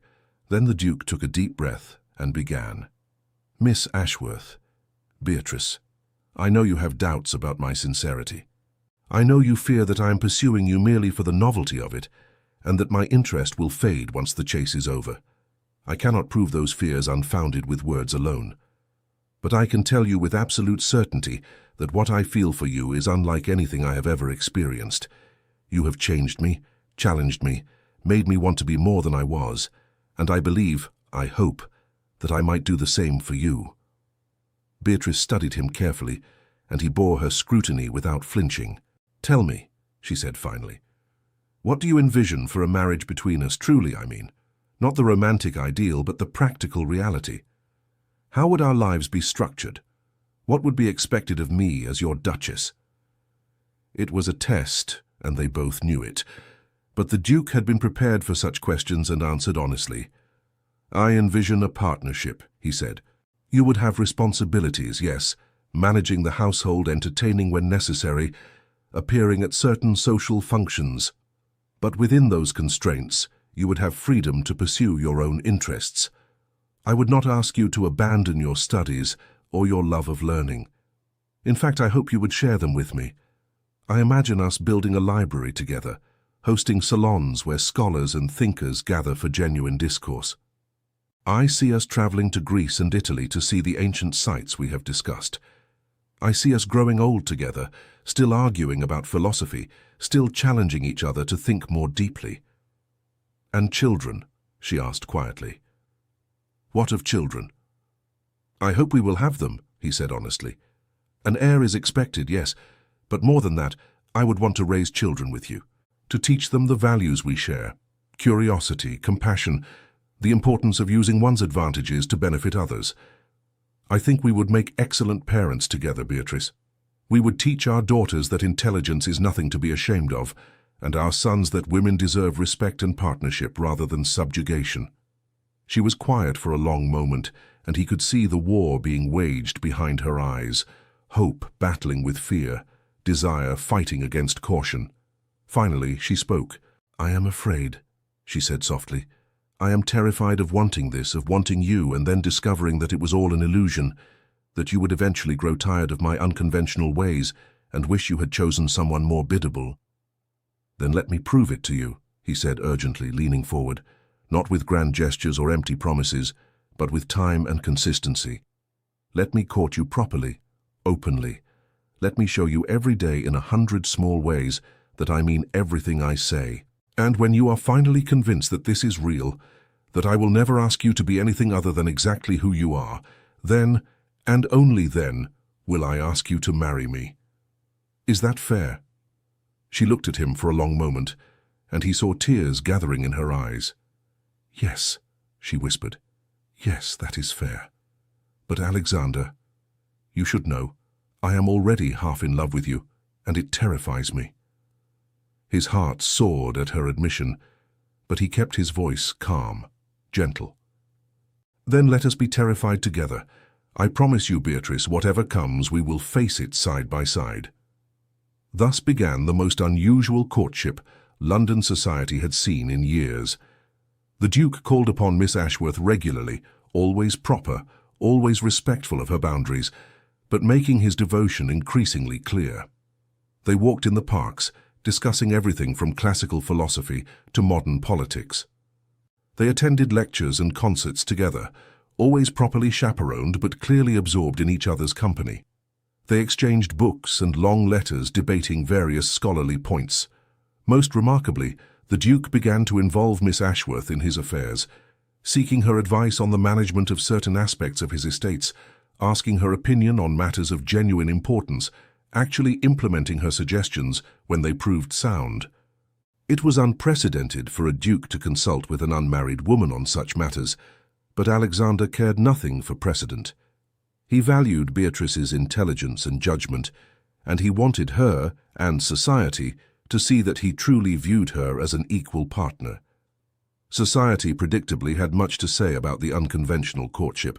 Speaker 1: Then the Duke took a deep breath and began. "Miss Ashworth, Beatrice, I know you have doubts about my sincerity. I know you fear that I am pursuing you merely for the novelty of it, and that my interest will fade once the chase is over. I cannot prove those fears unfounded with words alone. But I can tell you with absolute certainty that what I feel for you is unlike anything I have ever experienced. You have changed me, challenged me, made me want to be more than I was, and I believe, I hope, that I might do the same for you." Beatrice studied him carefully, and he bore her scrutiny without flinching. "Tell me," she said finally, "what do you envision for a marriage between us, truly, I mean? Not the romantic ideal, but the practical reality. How would our lives be structured? What would be expected of me as your Duchess?" It was a test, and they both knew it. But the Duke had been prepared for such questions and answered honestly. "I envision a partnership," he said. "You would have responsibilities, yes, managing the household, entertaining when necessary, appearing at certain social functions. But within those constraints, you would have freedom to pursue your own interests. I would not ask you to abandon your studies or your love of learning. In fact, I hope you would share them with me. I imagine us building a library together, hosting salons where scholars and thinkers gather for genuine discourse. I see us traveling to Greece and Italy to see the ancient sites we have discussed. I see us growing old together, still arguing about philosophy, still challenging each other to think more deeply." "And children?" she asked quietly. "What of children?" "I hope we will have them," he said honestly. "An heir is expected, yes, but more than that, I would want to raise children with you, to teach them the values we share, curiosity, compassion, the importance of using one's advantages to benefit others. I think we would make excellent parents together, Beatrice. We would teach our daughters that intelligence is nothing to be ashamed of, and our sons that women deserve respect and partnership rather than subjugation." She was quiet for a long moment, and he could see the war being waged behind her eyes, hope battling with fear, desire fighting against caution. Finally, she spoke. "I am afraid," she said softly. "I am terrified of wanting this, of wanting you, and then discovering that it was all an illusion, that you would eventually grow tired of my unconventional ways and wish you had chosen someone more biddable." "Then let me prove it to you," he said urgently, leaning forward, not with grand gestures or empty promises, but with time and consistency. "Let me court you properly, openly. Let me show you every day in 100 small ways that I mean everything I say. And when you are finally convinced that this is real, that I will never ask you to be anything other than exactly who you are, then, and only then, will I ask you to marry me. Is that fair?" She looked at him for a long moment, and he saw tears gathering in her eyes. "Yes," she whispered. "Yes, that is fair. But Alexander, you should know, I am already half in love with you, and it terrifies me." His heart soared at her admission, but he kept his voice calm, gentle. "Then let us be terrified together. I promise you, Beatrice, whatever comes, we will face it side by side." Thus began the most unusual courtship London society had seen in years. The Duke called upon Miss Ashworth regularly, always proper, always respectful of her boundaries, but making his devotion increasingly clear. They walked in the parks, discussing everything from classical philosophy to modern politics. They attended lectures and concerts together, always properly chaperoned but clearly absorbed in each other's company. They exchanged books and long letters debating various scholarly points. Most remarkably, the Duke began to involve Miss Ashworth in his affairs, seeking her advice on the management of certain aspects of his estates, asking her opinion on matters of genuine importance, actually implementing her suggestions when they proved sound. It was unprecedented for a duke to consult with an unmarried woman on such matters, but Alexander cared nothing for precedent. He valued Beatrice's intelligence and judgment, and he wanted her, and society, to see that he truly viewed her as an equal partner. Society predictably had much to say about the unconventional courtship.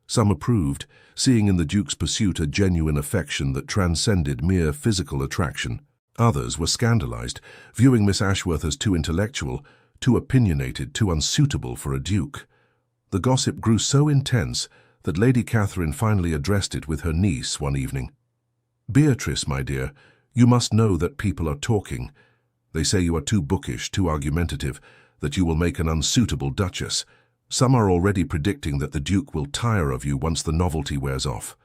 Speaker 1: Some approved, seeing in the Duke's pursuit a genuine affection that transcended mere physical attraction. Others were scandalized, viewing Miss Ashworth as too intellectual, too opinionated, too unsuitable for a duke. The gossip grew so intense that Lady Catherine finally addressed it with her niece one evening. "Beatrice, my dear, you must know that people are talking. They say you are too bookish, too argumentative, that you will make an unsuitable duchess. Some are already predicting that the Duke will tire of you once the novelty wears off."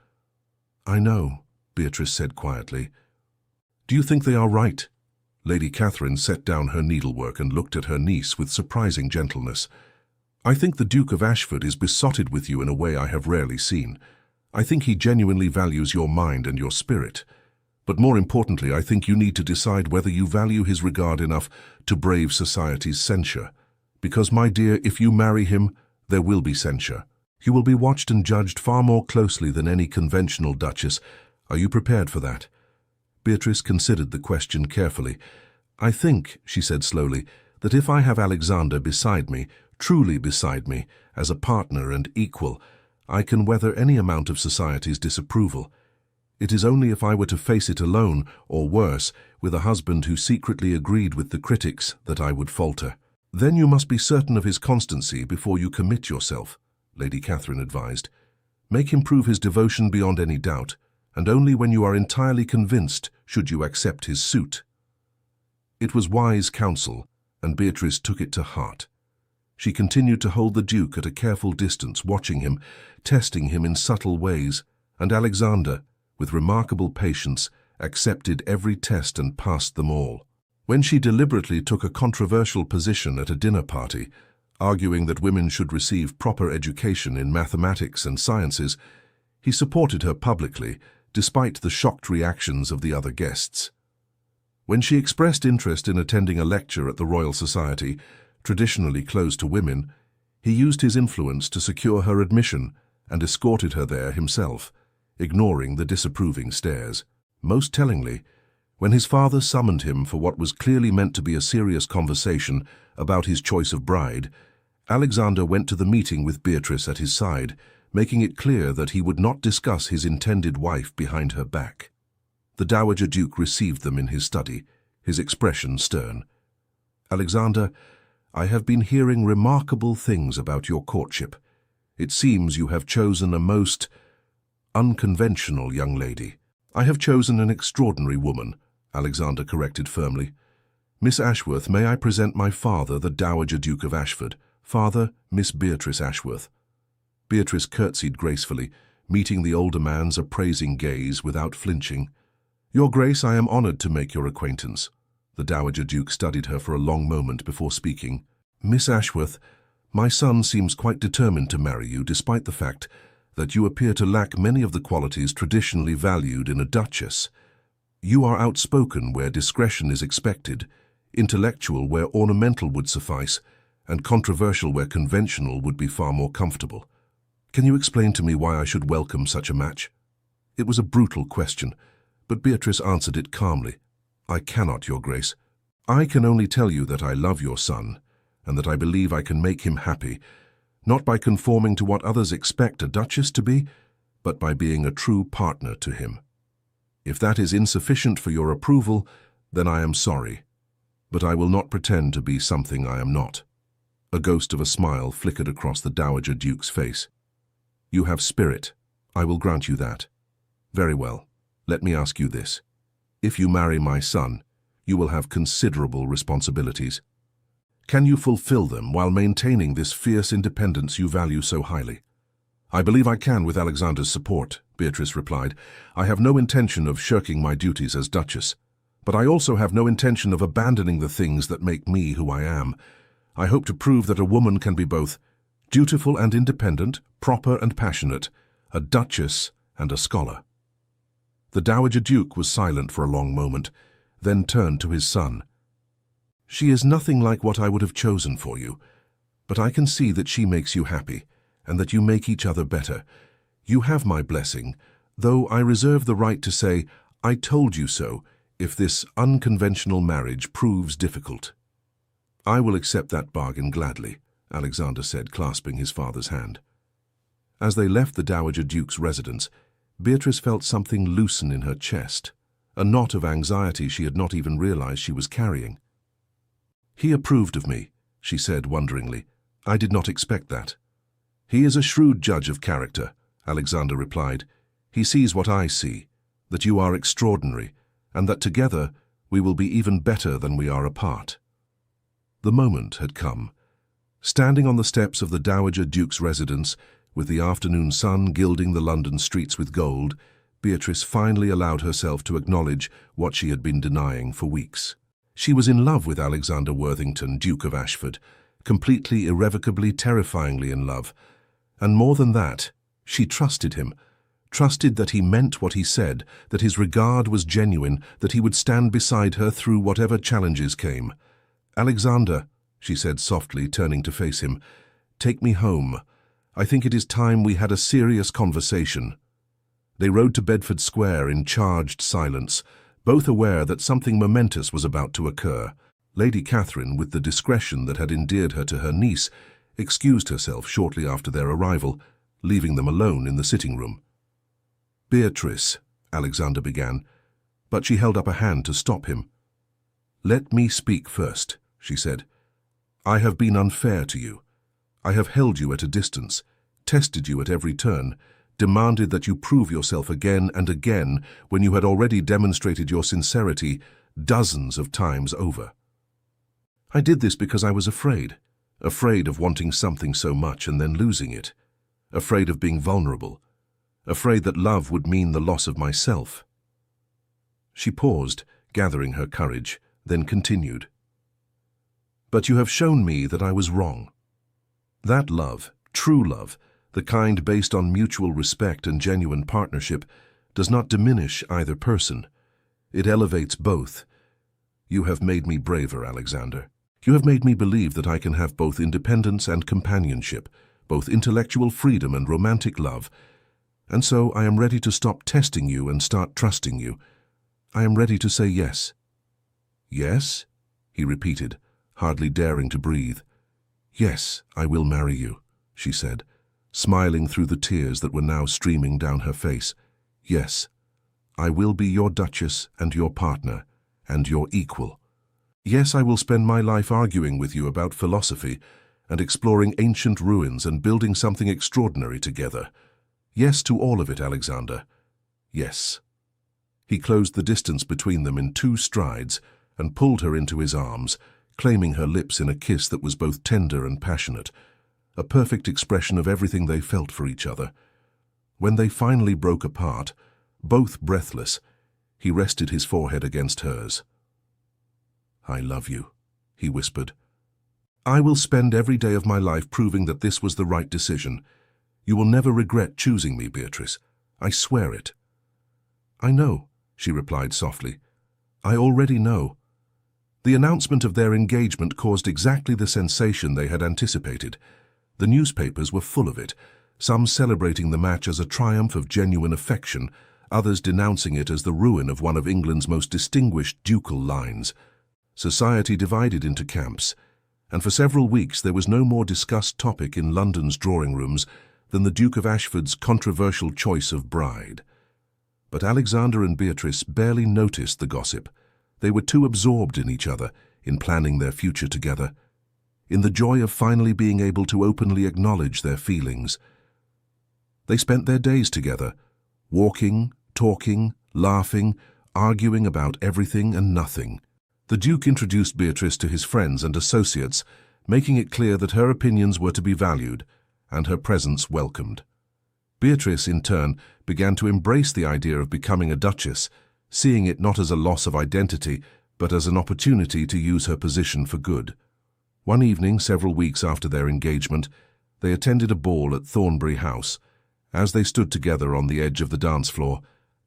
Speaker 1: "I know," Beatrice said quietly. "Do you think they are right?" Lady Catherine set down her needlework and looked at her niece with surprising gentleness. "I think the Duke of Ashford is besotted with you in a way I have rarely seen. I think he genuinely values your mind and your spirit. But more importantly, I think you need to decide whether you value his regard enough to brave society's censure. Because, my dear, if you marry him, there will be censure. You will be watched and judged far more closely than any conventional duchess. Are you prepared for that?" Beatrice considered the question carefully. "I think," she said slowly, "that if I have Alexander beside me, truly beside me, as a partner and equal, I can weather any amount of society's disapproval. It is only if I were to face it alone, or worse, with a husband who secretly agreed with the critics, that I would falter." "Then you must be certain of his constancy before you commit yourself," Lady Catherine advised. "Make him prove his devotion beyond any doubt, and only when you are entirely convinced should you accept his suit." It was wise counsel, and Beatrice took it to heart. She continued to hold the Duke at a careful distance, watching him, testing him in subtle ways, and Alexander, with remarkable patience, accepted every test and passed them all. When she deliberately took a controversial position at a dinner party, arguing that women should receive proper education in mathematics and sciences, he supported her publicly, despite the shocked reactions of the other guests. When she expressed interest in attending a lecture at the Royal Society, traditionally closed to women, he used his influence to secure her admission and escorted her there himself, ignoring the disapproving stares. Most tellingly, when his father summoned him for what was clearly meant to be a serious conversation about his choice of bride, Alexander went to the meeting with Beatrice at his side, making it clear that he would not discuss his intended wife behind her back. The Dowager Duke received them in his study, his expression stern. "Alexander, I have been hearing remarkable things about your courtship. It seems you have chosen a most unconventional young lady." "I have chosen an extraordinary woman," Alexander corrected firmly. "Miss Ashworth, may I present my father, the Dowager Duke of Ashford. Father, Miss Beatrice Ashworth." Beatrice curtsied gracefully, meeting the older man's appraising gaze without flinching. "Your Grace, I am honored to make your acquaintance." The Dowager Duke studied her for a long moment before speaking. "Miss Ashworth, my son seems quite determined to marry you, despite the fact that you appear to lack many of the qualities traditionally valued in a duchess. You are outspoken where discretion is expected, intellectual where ornamental would suffice, and controversial where conventional would be far more comfortable. Can you explain to me why I should welcome such a match?" It was a brutal question, but Beatrice answered it calmly. "I cannot, Your Grace. I can only tell you that I love your son, and that I believe I can make him happy, not by conforming to what others expect a duchess to be, but by being a true partner to him. If that is insufficient for your approval, then I am sorry, but I will not pretend to be something I am not." A ghost of a smile flickered across the Dowager Duke's face. "You have spirit. I will grant you that. Very well. Let me ask you this. If you marry my son, you will have considerable responsibilities. Can you fulfill them while maintaining this fierce independence you value so highly?" "I believe I can with Alexander's support," Beatrice replied. "I have no intention of shirking my duties as Duchess, but I also have no intention of abandoning the things that make me who I am. I hope to prove that a woman can be both dutiful and independent, proper and passionate, a duchess and a scholar. The Dowager Duke was silent for a long moment, then turned to his son. She is nothing like what I would have chosen for you, but I can see that she makes you happy, and that you make each other better. You have my blessing, though I reserve the right to say, I told you so, if this unconventional marriage proves difficult. I will accept that bargain gladly, Alexander said, clasping his father's hand. As they left the Dowager Duke's residence, Beatrice felt something loosen in her chest, a knot of anxiety she had not even realized she was carrying. He approved of me, she said wonderingly. I did not expect that. He is a shrewd judge of character, Alexander replied. He sees what I see, that you are extraordinary, and that together we will be even better than we are apart. The moment had come. Standing on the steps of the Dowager Duke's residence, with the afternoon sun gilding the London streets with gold, Beatrice finally allowed herself to acknowledge what she had been denying for weeks. She was in love with Alexander Worthington, Duke of Ashford, completely, irrevocably, terrifyingly in love. And more than that, she trusted him, trusted that he meant what he said, that his regard was genuine, that he would stand beside her through whatever challenges came. Alexander, she said softly, turning to face him, take me home. I think it is time we had a serious conversation. They rode to Bedford Square in charged silence, both aware that something momentous was about to occur. Lady Catherine, with the discretion that had endeared her to her niece, excused herself shortly after their arrival, leaving them alone in the sitting-room. Beatrice, Alexander began, but she held up a hand to stop him. Let me speak first, she said. I have been unfair to you. I have held you at a distance, tested you at every turn, demanded that you prove yourself again and again when you had already demonstrated your sincerity dozens of times over. I did this because I was afraid of wanting something so much and then losing it, afraid of being vulnerable, afraid that love would mean the loss of myself. She paused, gathering her courage, then continued. But you have shown me that I was wrong. That love, true love, the kind based on mutual respect and genuine partnership, does not diminish either person. It elevates both. You have made me braver, Alexander. You have made me believe that I can have both independence and companionship, both intellectual freedom and romantic love. And so I am ready to stop testing you and start trusting you. I am ready to say yes. Yes? He repeated, hardly daring to breathe. Yes, I will marry you, she said, smiling through the tears that were now streaming down her face. Yes, I will be your duchess and your partner, and your equal. Yes, I will spend my life arguing with you about philosophy and exploring ancient ruins and building something extraordinary together. Yes to all of it, Alexander. Yes. He closed the distance between them in 2 strides and pulled her into his arms, claiming her lips in a kiss that was both tender and passionate, a perfect expression of everything they felt for each other. When they finally broke apart, both breathless, he rested his forehead against hers. I love you, he whispered. I will spend every day of my life proving that this was the right decision. You will never regret choosing me, Beatrice. I swear it. I know, she replied softly. I already know. The announcement of their engagement caused exactly the sensation they had anticipated. The newspapers were full of it, some celebrating the match as a triumph of genuine affection, others denouncing it as the ruin of one of England's most distinguished ducal lines. Society divided into camps, and for several weeks there was no more discussed topic in London's drawing rooms than the Duke of Ashford's controversial choice of bride. But Alexander and Beatrice barely noticed the gossip. They were too absorbed in each other, in planning their future together, in the joy of finally being able to openly acknowledge their feelings. They spent their days together, walking, talking, laughing, arguing about everything and nothing. The Duke introduced Beatrice to his friends and associates, making it clear that her opinions were to be valued and her presence welcomed. Beatrice, in turn, began to embrace the idea of becoming a duchess, seeing it not as a loss of identity, but as an opportunity to use her position for good. One evening, several weeks after their engagement, They attended a ball at Thornbury House. As they stood together on the edge of the dance floor,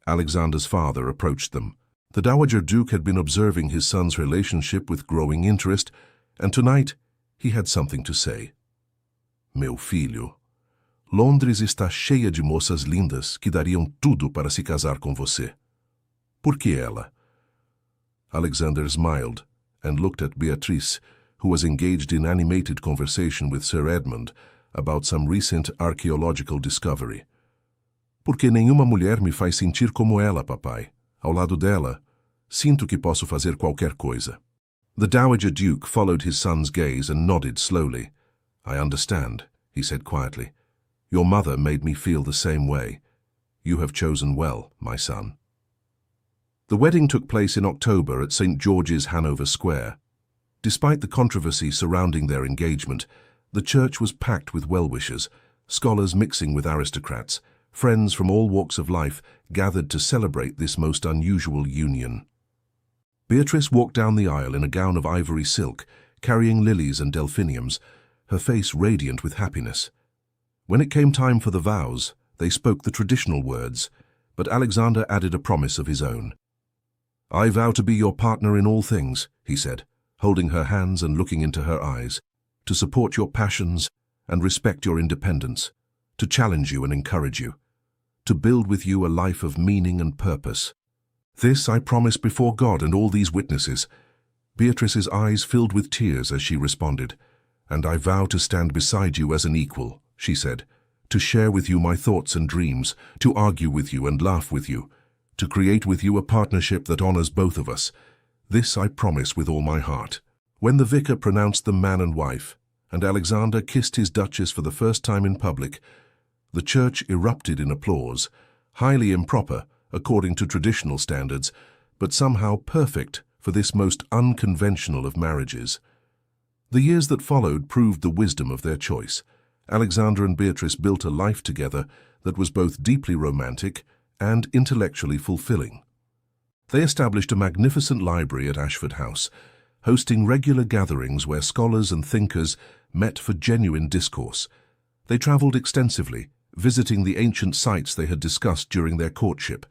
Speaker 1: Alexander's father approached them. The Dowager Duke had been observing his son's relationship with growing interest, and tonight he had something to say. Meu filho, Londres está cheia de moças lindas que dariam tudo para se casar com você. Por que ela? Alexander smiled and looked at Beatrice, who was engaged in animated conversation with Sir Edmund about some recent archaeological discovery. Porque nenhuma mulher me faz sentir como ela, papai. Ao lado dela, sinto que posso fazer qualquer coisa. The Dowager Duke followed his son's gaze and nodded slowly. I understand, he said quietly. Your mother made me feel the same way. You have chosen well, my son. The wedding took place in October at St. George's, Hanover Square. Despite the controversy surrounding their engagement, the church was packed with well-wishers, scholars mixing with aristocrats, friends from all walks of life gathered to celebrate this most unusual union. Beatrice walked down the aisle in a gown of ivory silk, carrying lilies and delphiniums, her face radiant with happiness. When it came time for the vows, they spoke the traditional words, but Alexander added a promise of his own. I vow to be your partner in all things, he said, holding her hands and looking into her eyes, to support your passions and respect your independence, to challenge you and encourage you, to build with you a life of meaning and purpose. This I promise before God and all these witnesses. Beatrice's eyes filled with tears as she responded. And I vow to stand beside you as an equal, she said, to share with you my thoughts and dreams, to argue with you and laugh with you, to create with you a partnership that honors both of us. This I promise with all my heart. When the vicar pronounced them man and wife, and Alexander kissed his duchess for the first time in public, the church erupted in applause, highly improper according to traditional standards, but somehow perfect for this most unconventional of marriages. The years that followed proved the wisdom of their choice. Alexander and Beatrice built a life together that was both deeply romantic and intellectually fulfilling. They established a magnificent library at Ashford House, hosting regular gatherings where scholars and thinkers met for genuine discourse. They traveled extensively, visiting the ancient sites they had discussed during their courtship.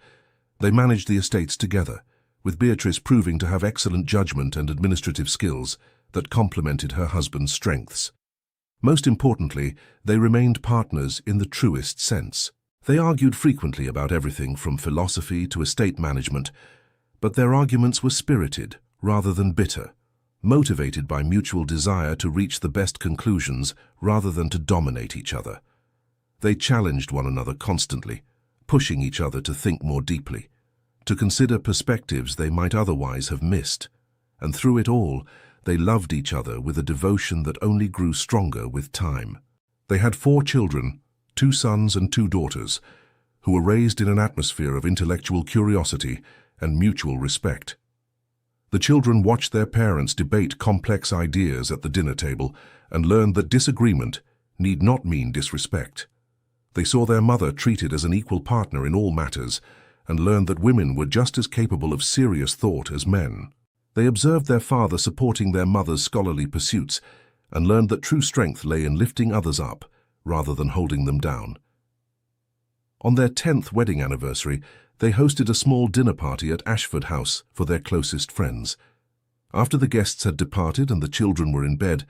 Speaker 1: They managed the estates together, with Beatrice proving to have excellent judgment and administrative skills that complemented her husband's strengths. Most importantly, they remained partners in the truest sense. They argued frequently about everything from philosophy to estate management, but their arguments were spirited rather than bitter, motivated by mutual desire to reach the best conclusions rather than to dominate each other. They challenged one another constantly, pushing each other to think more deeply, to consider perspectives they might otherwise have missed, and through it all, they loved each other with a devotion that only grew stronger with time. They had 4 children, 2 sons and 2 daughters, who were raised in an atmosphere of intellectual curiosity and mutual respect. The children watched their parents debate complex ideas at the dinner table and learned that disagreement need not mean disrespect. They saw their mother treated as an equal partner in all matters and learned that women were just as capable of serious thought as men. They observed their father supporting their mother's scholarly pursuits and learned that true strength lay in lifting others up rather than holding them down. On their 10th wedding anniversary, they hosted a small dinner party at Ashford House for their closest friends. After the guests had departed and the children were in bed,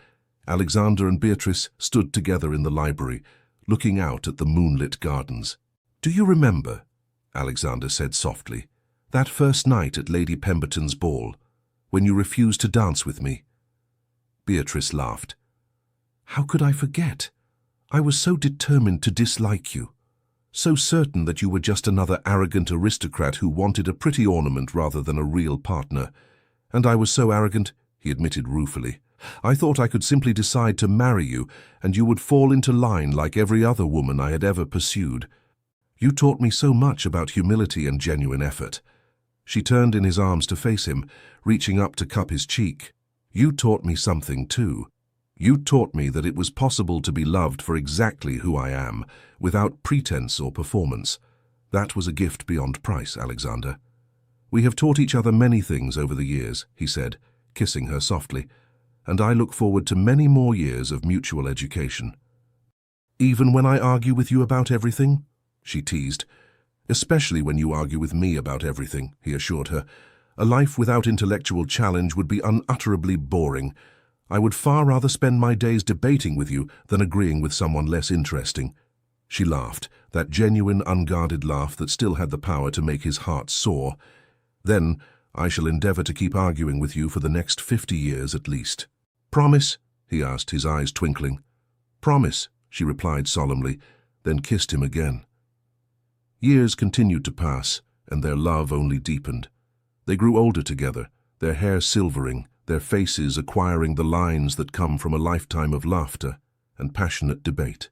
Speaker 1: Alexander and Beatrice stood together in the library, looking out at the moonlit gardens. Do you remember, Alexander said softly, that first night at Lady Pemberton's ball, when you refused to dance with me? Beatrice laughed. How could I forget? I was so determined to dislike you, so certain that you were just another arrogant aristocrat who wanted a pretty ornament rather than a real partner. And I was so arrogant, he admitted ruefully. I thought I could simply decide to marry you, and you would fall into line like every other woman I had ever pursued. You taught me so much about humility and genuine effort. She turned in his arms to face him, reaching up to cup his cheek. You taught me something too. You taught me that it was possible to be loved for exactly who I am, without pretense or performance. That was a gift beyond price, Alexander. We have taught each other many things over the years, he said, kissing her softly, and I look forward to many more years of mutual education. Even when I argue with you about everything? She teased. Especially when you argue with me about everything, he assured her. A life without intellectual challenge would be unutterably boring. I would far rather spend my days debating with you than agreeing with someone less interesting. She laughed, that genuine, unguarded laugh that still had the power to make his heart soar. Then, I shall endeavor to keep arguing with you for the next 50 years at least. Promise? He asked, his eyes twinkling. Promise, she replied solemnly, then kissed him again. Years continued to pass, and their love only deepened. They grew older together, their hair silvering, their faces acquiring the lines that come from a lifetime of laughter and passionate debate.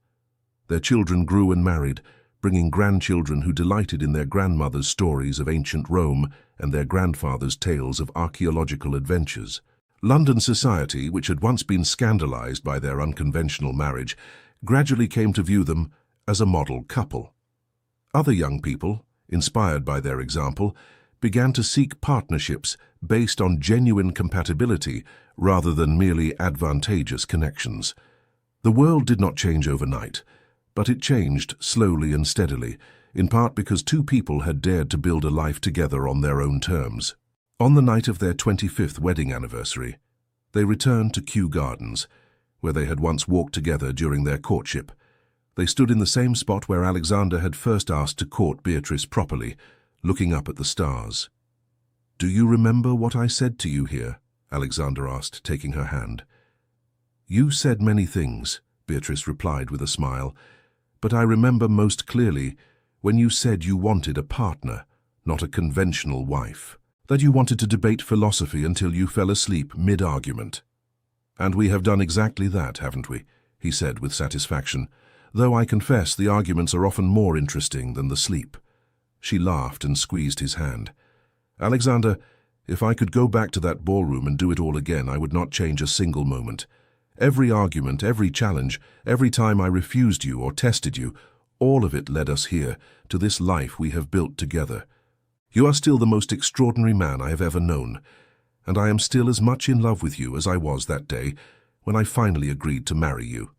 Speaker 1: Their children grew and married, bringing grandchildren who delighted in their grandmother's stories of ancient Rome and their grandfather's tales of archaeological adventures. London society, which had once been scandalized by their unconventional marriage, gradually came to view them as a model couple. Other young people, inspired by their example, began to seek partnerships based on genuine compatibility rather than merely advantageous connections. The world did not change overnight, but it changed slowly and steadily, in part because two people had dared to build a life together on their own terms. On the night of their 25th wedding anniversary, they returned to Kew Gardens, where they had once walked together during their courtship. They stood in the same spot where Alexander had first asked to court Beatrice properly, looking up at the stars. "Do you remember what I said to you here?" Alexander asked, taking her hand. "You said many things," Beatrice replied with a smile, "but I remember most clearly when you said you wanted a partner, not a conventional wife. That you wanted to debate philosophy until you fell asleep mid-argument. And we have done exactly that, haven't we?" he said with satisfaction, "though I confess the arguments are often more interesting than the sleep." She laughed and squeezed his hand. "Alexander, if I could go back to that ballroom and do it all again, I would not change a single moment. Every argument, every challenge, every time I refused you or tested you, all of it led us here, to this life we have built together. You are still the most extraordinary man I have ever known, and I am still as much in love with you as I was that day when I finally agreed to marry you.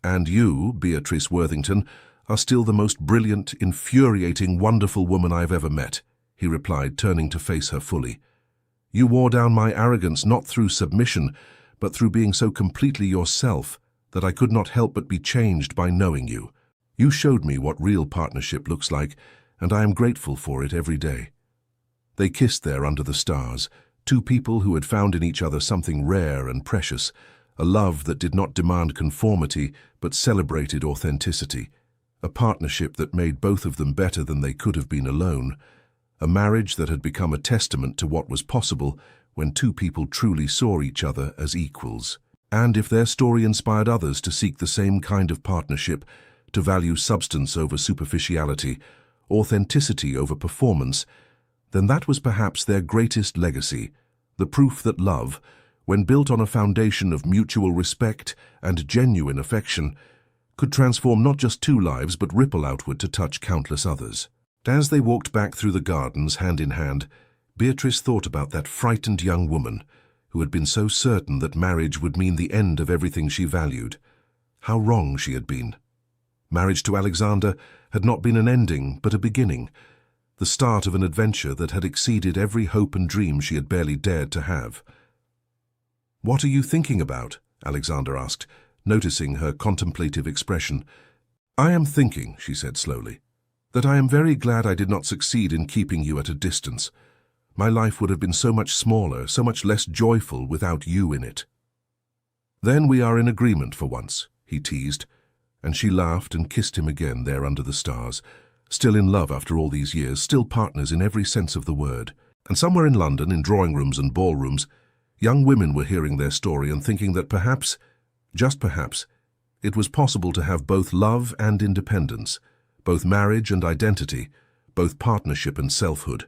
Speaker 1: And you, Beatrice Worthington, are still the most brilliant, infuriating, wonderful woman I have ever met," he replied, turning to face her fully. "You wore down my arrogance not through submission, but through being so completely yourself that I could not help but be changed by knowing you. You showed me what real partnership looks like, and I am grateful for it every day." They kissed there under the stars, two people who had found in each other something rare and precious, a love that did not demand conformity but celebrated authenticity, a partnership that made both of them better than they could have been alone, a marriage that had become a testament to what was possible when two people truly saw each other as equals. And if their story inspired others to seek the same kind of partnership, to value substance over superficiality, authenticity over performance, then that was perhaps their greatest legacy, the proof that love, when built on a foundation of mutual respect and genuine affection, could transform not just two lives but ripple outward to touch countless others. As they walked back through the gardens hand in hand, Beatrice thought about that frightened young woman who had been so certain that marriage would mean the end of everything she valued. How wrong she had been. Marriage to Alexander had not been an ending but a beginning, the start of an adventure that had exceeded every hope and dream she had barely dared to have. "What are you thinking about?" Alexander asked, noticing her contemplative expression. "I am thinking," she said slowly, "that I am very glad I did not succeed in keeping you at a distance. My life would have been so much smaller, so much less joyful without you in it." "Then we are in agreement for once," he teased, and she laughed and kissed him again there under the stars, still in love after all these years, still partners in every sense of the word. And somewhere in London, in drawing rooms and ballrooms, young women were hearing their story and thinking that perhaps, just perhaps, it was possible to have both love and independence, both marriage and identity, both partnership and selfhood.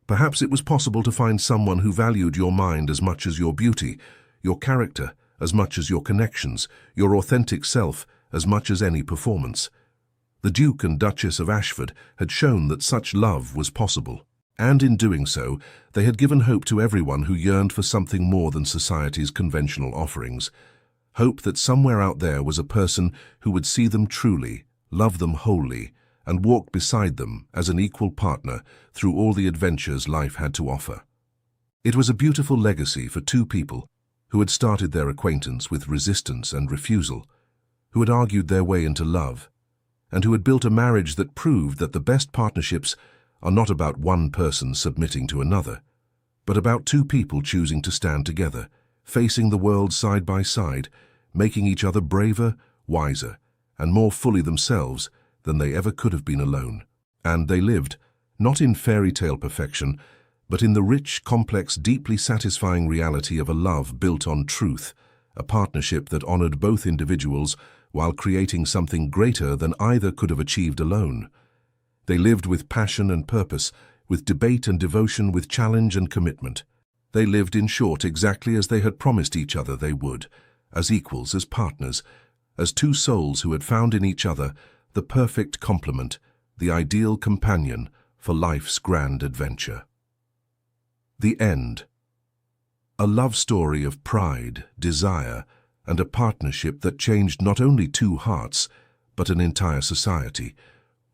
Speaker 1: Perhaps it was possible to find someone who valued your mind as much as your beauty, your character as much as your connections, your authentic self as much as any performance. The Duke and Duchess of Ashford had shown that such love was possible, and in doing so, they had given hope to everyone who yearned for something more than society's conventional offerings. Hope that somewhere out there was a person who would see them truly, love them wholly, and walk beside them as an equal partner through all the adventures life had to offer. It was a beautiful legacy for two people who had started their acquaintance with resistance and refusal, who had argued their way into love, and who had built a marriage that proved that the best partnerships are not about one person submitting to another, but about two people choosing to stand together, facing the world side by side, making each other braver, wiser, and more fully themselves than they ever could have been alone. And they lived, not in fairy tale perfection, but in the rich, complex, deeply satisfying reality of a love built on truth, a partnership that honored both individuals while creating something greater than either could have achieved alone. They lived with passion and purpose, with debate and devotion, with challenge and commitment. They lived, in short, exactly as they had promised each other they would, as equals, as partners, as two souls who had found in each other the perfect complement, the ideal companion for life's grand adventure. The end. A love story of pride, desire, and a partnership that changed not only two hearts, but an entire society,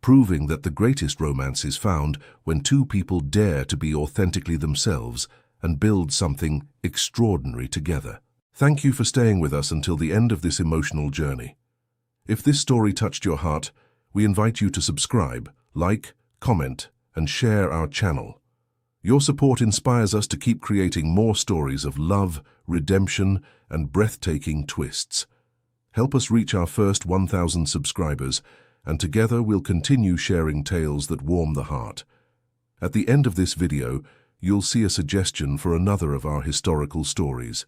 Speaker 1: proving that the greatest romance is found when two people dare to be authentically themselves and build something extraordinary together. Thank you for staying with us until the end of this emotional journey. If this story touched your heart, we invite you to subscribe, like, comment, and share our channel. Your support inspires us to keep creating more stories of love, redemption, and breathtaking twists. Help us reach our first 1,000 subscribers, and together we'll continue sharing tales that warm the heart. At the end of this video, you'll see a suggestion for another of our historical stories.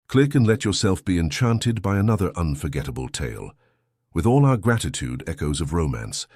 Speaker 1: Click and let yourself be enchanted by another unforgettable tale. With all our gratitude, Echoes of Romance,